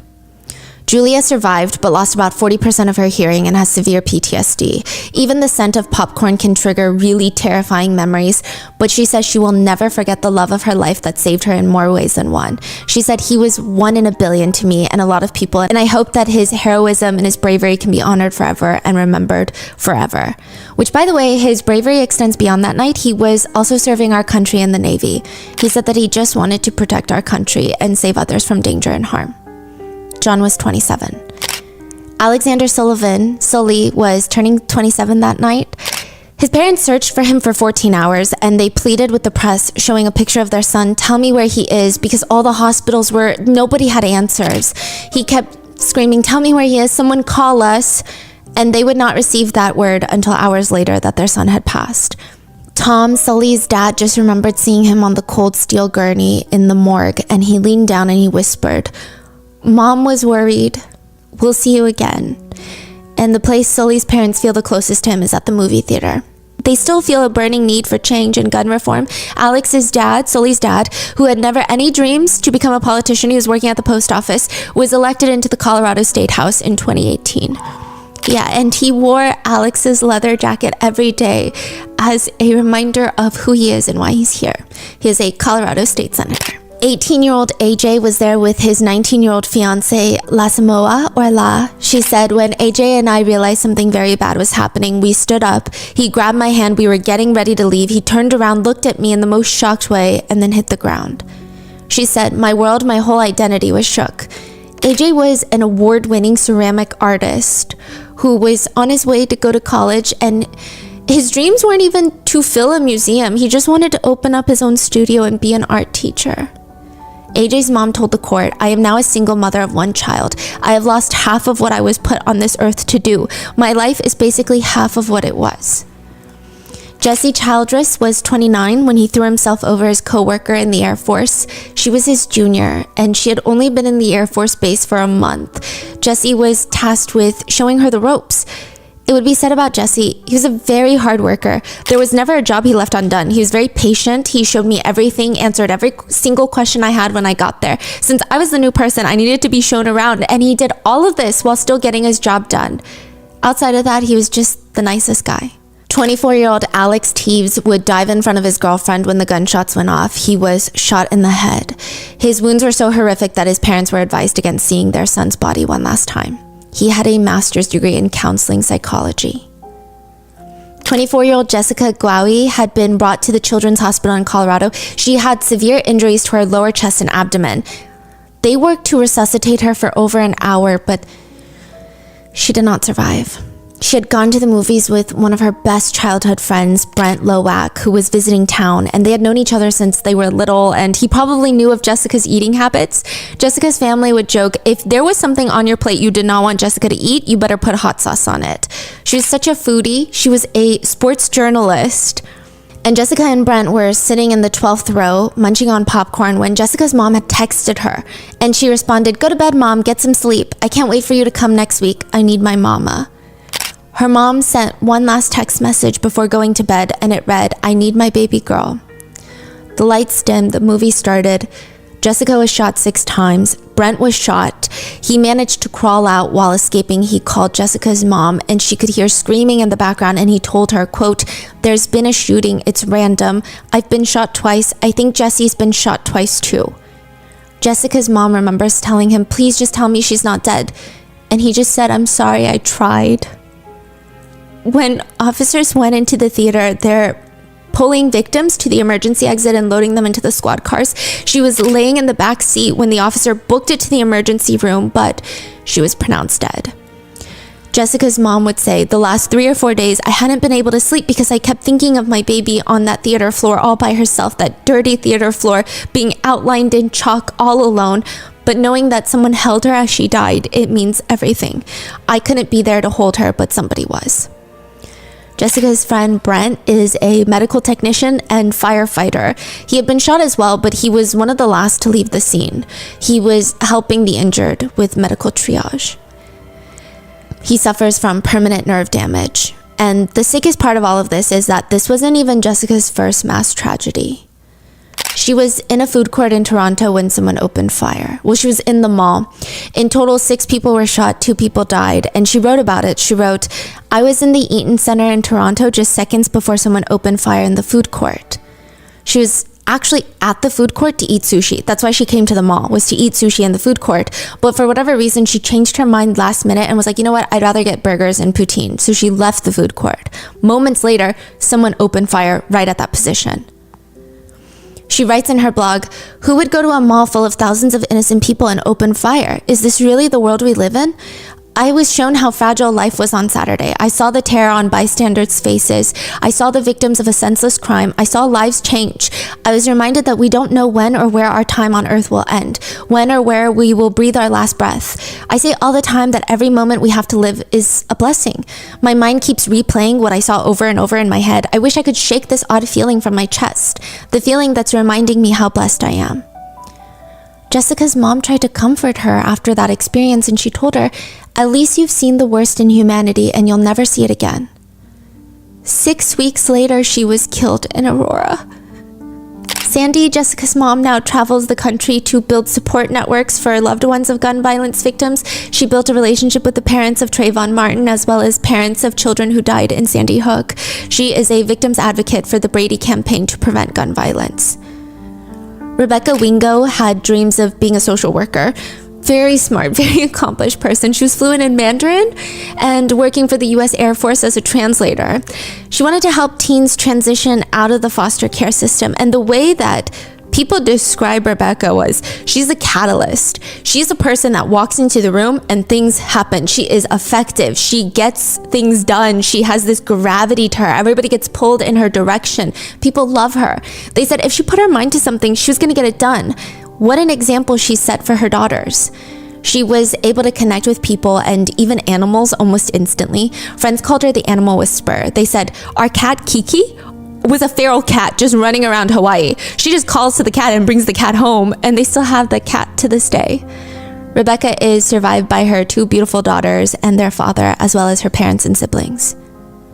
Speaker 1: Julia survived but lost about 40% of her hearing and has severe PTSD. Even the scent of popcorn can trigger really terrifying memories, but she says she will never forget the love of her life that saved her in more ways than one. She said, he was 1 in a billion to me and a lot of people, and I hope that his heroism and his bravery can be honored forever and remembered forever. Which, by the way, his bravery extends beyond that night. He was also serving our country in the Navy. He said that he just wanted to protect our country and save others from danger and harm. John was 27. Alexander Sully was turning 27 that night. His parents searched for him for 14 hours and they pleaded with the press, showing a picture of their son. Tell me where he is, because all the hospitals nobody had answers. He kept screaming, tell me where he is, someone call us. And they would not receive that word until hours later that their son had passed. Tom, Sully's dad, just remembered seeing him on the cold steel gurney in the morgue, and he leaned down and he whispered, Mom was worried. We'll see you again. And the place Sully's parents feel the closest to him is at the movie theater. They still feel a burning need for change and gun reform. Alex's dad, Sully's dad, who had never any dreams to become a politician, he was working at the post office, was elected into the Colorado State House in 2018. Yeah, and he wore Alex's leather jacket every day as a reminder of who he is and why he's here. He is a Colorado State Senator. 18-year-old AJ was there with his 19-year-old fiancé, La. She said, when AJ and I realized something very bad was happening, we stood up. He grabbed my hand. We were getting ready to leave. He turned around, looked at me in the most shocked way, and then hit the ground. She said, my world, my whole identity was shook. AJ was an award-winning ceramic artist who was on his way to go to college, and his dreams weren't even to fill a museum. He just wanted to open up his own studio and be an art teacher. AJ's mom told the court, I am now a single mother of 1 child. I have lost half of what I was put on this earth to do. My life is basically half of what it was. Jesse Childress was 29 when he threw himself over his co-worker in the Air Force. She was his junior, and she had only been in the Air Force Base for a month. Jesse was tasked with showing her the ropes. It would be said about Jesse, he was a very hard worker. There was never a job he left undone. He was very patient. He showed me everything, answered every single question I had when I got there. Since I was the new person, I needed to be shown around, and he did all of this while still getting his job done. Outside of that, he was just the nicest guy. 24-year-old Alex Teves would dive in front of his girlfriend when the gunshots went off. He was shot in the head. His wounds were so horrific that his parents were advised against seeing their son's body one last time. He had a master's degree in counseling psychology. 24-year-old Jessica Gwawi had been brought to the Children's Hospital in Colorado. She had severe injuries to her lower chest and abdomen. They worked to resuscitate her for over an hour, but she did not survive. She had gone to the movies with one of her best childhood friends, Brent Lowak, who was visiting town, and they had known each other since they were little, and he probably knew of Jessica's eating habits. Jessica's family would joke, if there was something on your plate you did not want Jessica to eat, you better put hot sauce on it. She was such a foodie. She was a sports journalist. And Jessica and Brent were sitting in the 12th row, munching on popcorn, when Jessica's mom had texted her. And she responded, go to bed, Mom, get some sleep. I can't wait for you to come next week. I need my mama. Her mom sent one last text message before going to bed, and it read, I need my baby girl. The lights dimmed, the movie started. Jessica was shot 6 times. Brent was shot. He managed to crawl out while escaping. He called Jessica's mom, and she could hear screaming in the background, and he told her, quote, there's been a shooting. It's random. I've been shot twice. I think Jesse's been shot twice too. Jessica's mom remembers telling him, please just tell me she's not dead. And he just said, I'm sorry, I tried. When officers went into the theater, they're pulling victims to the emergency exit and loading them into the squad cars. She was laying in the back seat when the officer booked it to the emergency room, but she was pronounced dead. Jessica's mom would say, the last 3 or 4 days, I hadn't been able to sleep because I kept thinking of my baby on that theater floor all by herself, that dirty theater floor, being outlined in chalk all alone. But knowing that someone held her as she died, it means everything. I couldn't be there to hold her, but somebody was. Jessica's friend Brent is a medical technician and firefighter. He had been shot as well, but he was one of the last to leave the scene. He was helping the injured with medical triage. He suffers from permanent nerve damage. And the sickest part of all of this is that this wasn't even Jessica's first mass tragedy. She was in a food court in Toronto when someone opened fire. Well, she was in the mall. In total, 6 people were shot, 2 people died. And she wrote about it. She wrote, "I was in the Eaton Centre in Toronto just seconds before someone opened fire in the food court." She was actually at the food court to eat sushi. That's why she came to the mall, was to eat sushi in the food court. But for whatever reason, she changed her mind last minute and was like, you know what, I'd rather get burgers and poutine. So she left the food court. Moments later, someone opened fire right at that position. She writes in her blog, "Who would go to a mall full of thousands of innocent people and open fire? Is this really the world we live in? I was shown how fragile life was on Saturday. I saw the terror on bystanders' faces. I saw the victims of a senseless crime. I saw lives change. I was reminded that we don't know when or where our time on earth will end, when or where we will breathe our last breath. I say all the time that every moment we have to live is a blessing. My mind keeps replaying what I saw over and over in my head. I wish I could shake this odd feeling from my chest, the feeling that's reminding me how blessed I am." Jessica's mom tried to comfort her after that experience, and she told her, "At least you've seen the worst in humanity and you'll never see it again." 6 weeks later, she was killed in Aurora. Sandy, Jessica's mom, now travels the country to build support networks for loved ones of gun violence victims. She built a relationship with the parents of Trayvon Martin, as well as parents of children who died in Sandy Hook. She is a victims advocate for the Brady campaign to prevent gun violence. Rebecca Wingo had dreams of being a social worker. Very smart, very accomplished person. She was fluent in Mandarin and working for the US Air Force as a translator. She wanted to help teens transition out of the foster care system. And the way that people describe Rebecca was, she's a catalyst. She's a person that walks into the room and things happen. She is effective. She gets things done. She has this gravity to her. Everybody gets pulled in her direction. People love her. They said if she put her mind to something, she was going to get it done. What an example she set for her daughters. She was able to connect with people and even animals almost instantly. Friends called her the animal whisperer. They said, our cat Kiki was a feral cat just running around Hawaii. She just calls to the cat and brings the cat home, and they still have the cat to this day. Rebecca is survived by her 2 beautiful daughters and their father, as well as her parents and siblings.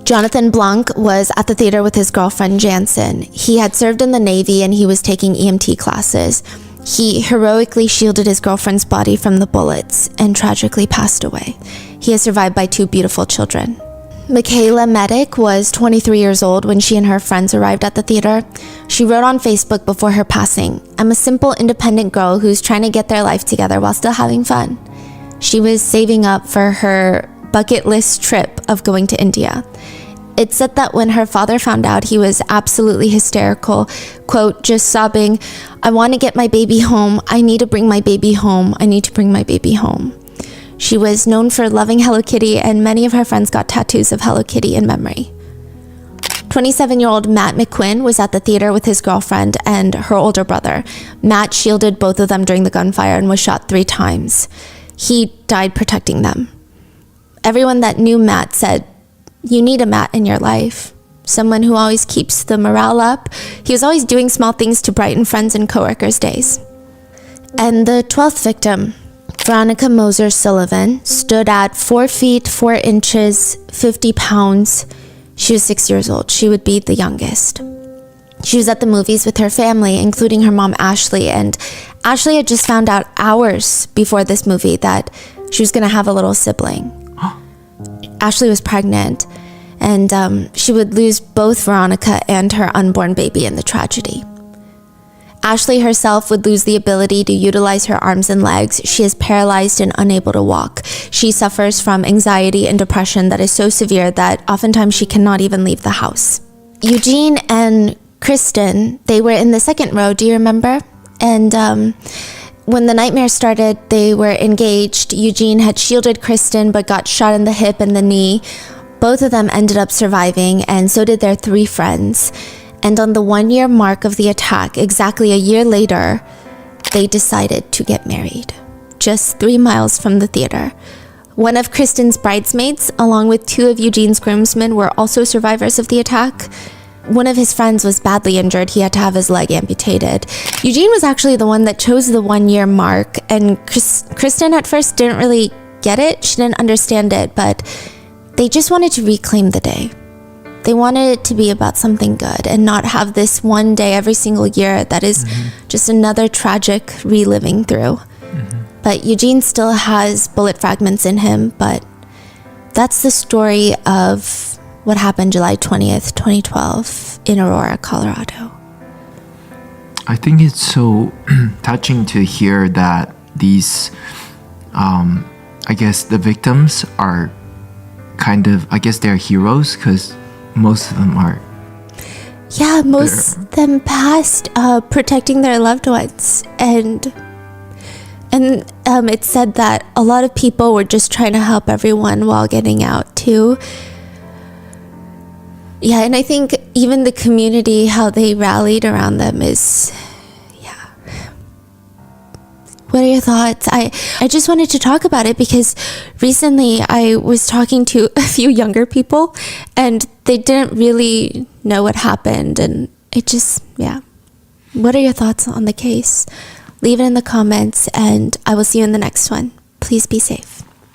Speaker 1: Jonathan Blanc was at the theater with his girlfriend Jansen. He had served in the Navy and he was taking EMT classes. He heroically shielded his girlfriend's body from the bullets and tragically passed away. He is survived by 2 beautiful children. Michaela Medic was 23 years old when she and her friends arrived at the theater. She wrote on Facebook before her passing, "I'm a simple, independent girl who's trying to get their life together while still having fun." She was saving up for her bucket list trip of going to India. It said that when her father found out, he was absolutely hysterical, quote, just sobbing, "I want to get my baby home. I need to bring my baby home. I need to bring my baby home." She was known for loving Hello Kitty, and many of her friends got tattoos of Hello Kitty in memory. 27-year-old Matt McQuinn was at the theater with his girlfriend and her older brother. Matt shielded both of them during the gunfire and was shot 3 times. He died protecting them. Everyone that knew Matt said, "You need a Matt in your life. Someone who always keeps the morale up." He was always doing small things to brighten friends and coworkers' days. And the 12th victim, Veronica Moser Sullivan, stood at 4 feet 4 inches, 50 pounds. She was 6 years old. She would be the youngest. She was at the movies with her family, including her mom, Ashley. And Ashley had just found out hours before this movie that she was going to have a little sibling. Ashley was pregnant, and she would lose both Veronica and her unborn baby in the tragedy. Ashley herself would lose the ability to utilize her arms and legs. She is paralyzed and unable to walk. She suffers from anxiety and depression that is so severe that oftentimes she cannot even leave the house. Eugene and Kristen, they were in the second row, do you remember? And when the nightmare started, they were engaged. Eugene had shielded Kristen but got shot in the hip and the knee. Both of them ended up surviving, and so did their 3 friends. And on the 1-year mark of the attack, exactly a year later, they decided to get married, just 3 miles from the theater. One of Kristen's bridesmaids, along with 2 of Eugene's groomsmen, were also survivors of the attack. One of his friends was badly injured. He had to have his leg amputated. Eugene was actually the one that chose the 1-year mark, and Kristen at first didn't really get it. She didn't understand it, but they just wanted to reclaim the day. They wanted it to be about something good and not have this one day every single year that is just another tragic reliving through. But Eugene still has bullet fragments in him, but that's the story of what happened July 20th, 2012 in Aurora, Colorado.
Speaker 2: I think it's so touching to hear that these, I guess the victims are kind of, I guess they're heroes because most of them are.
Speaker 1: Yeah, most of them passed protecting their loved ones. And it said that a lot of people were just trying to help everyone while getting out too. Yeah, and I think even the community, how they rallied around them is, yeah. What are your thoughts? I just wanted to talk about it because recently I was talking to a few younger people and they didn't really know what happened, and it just, yeah. What are your thoughts on the case? Leave it in the comments and I will see you in the next one. Please be safe.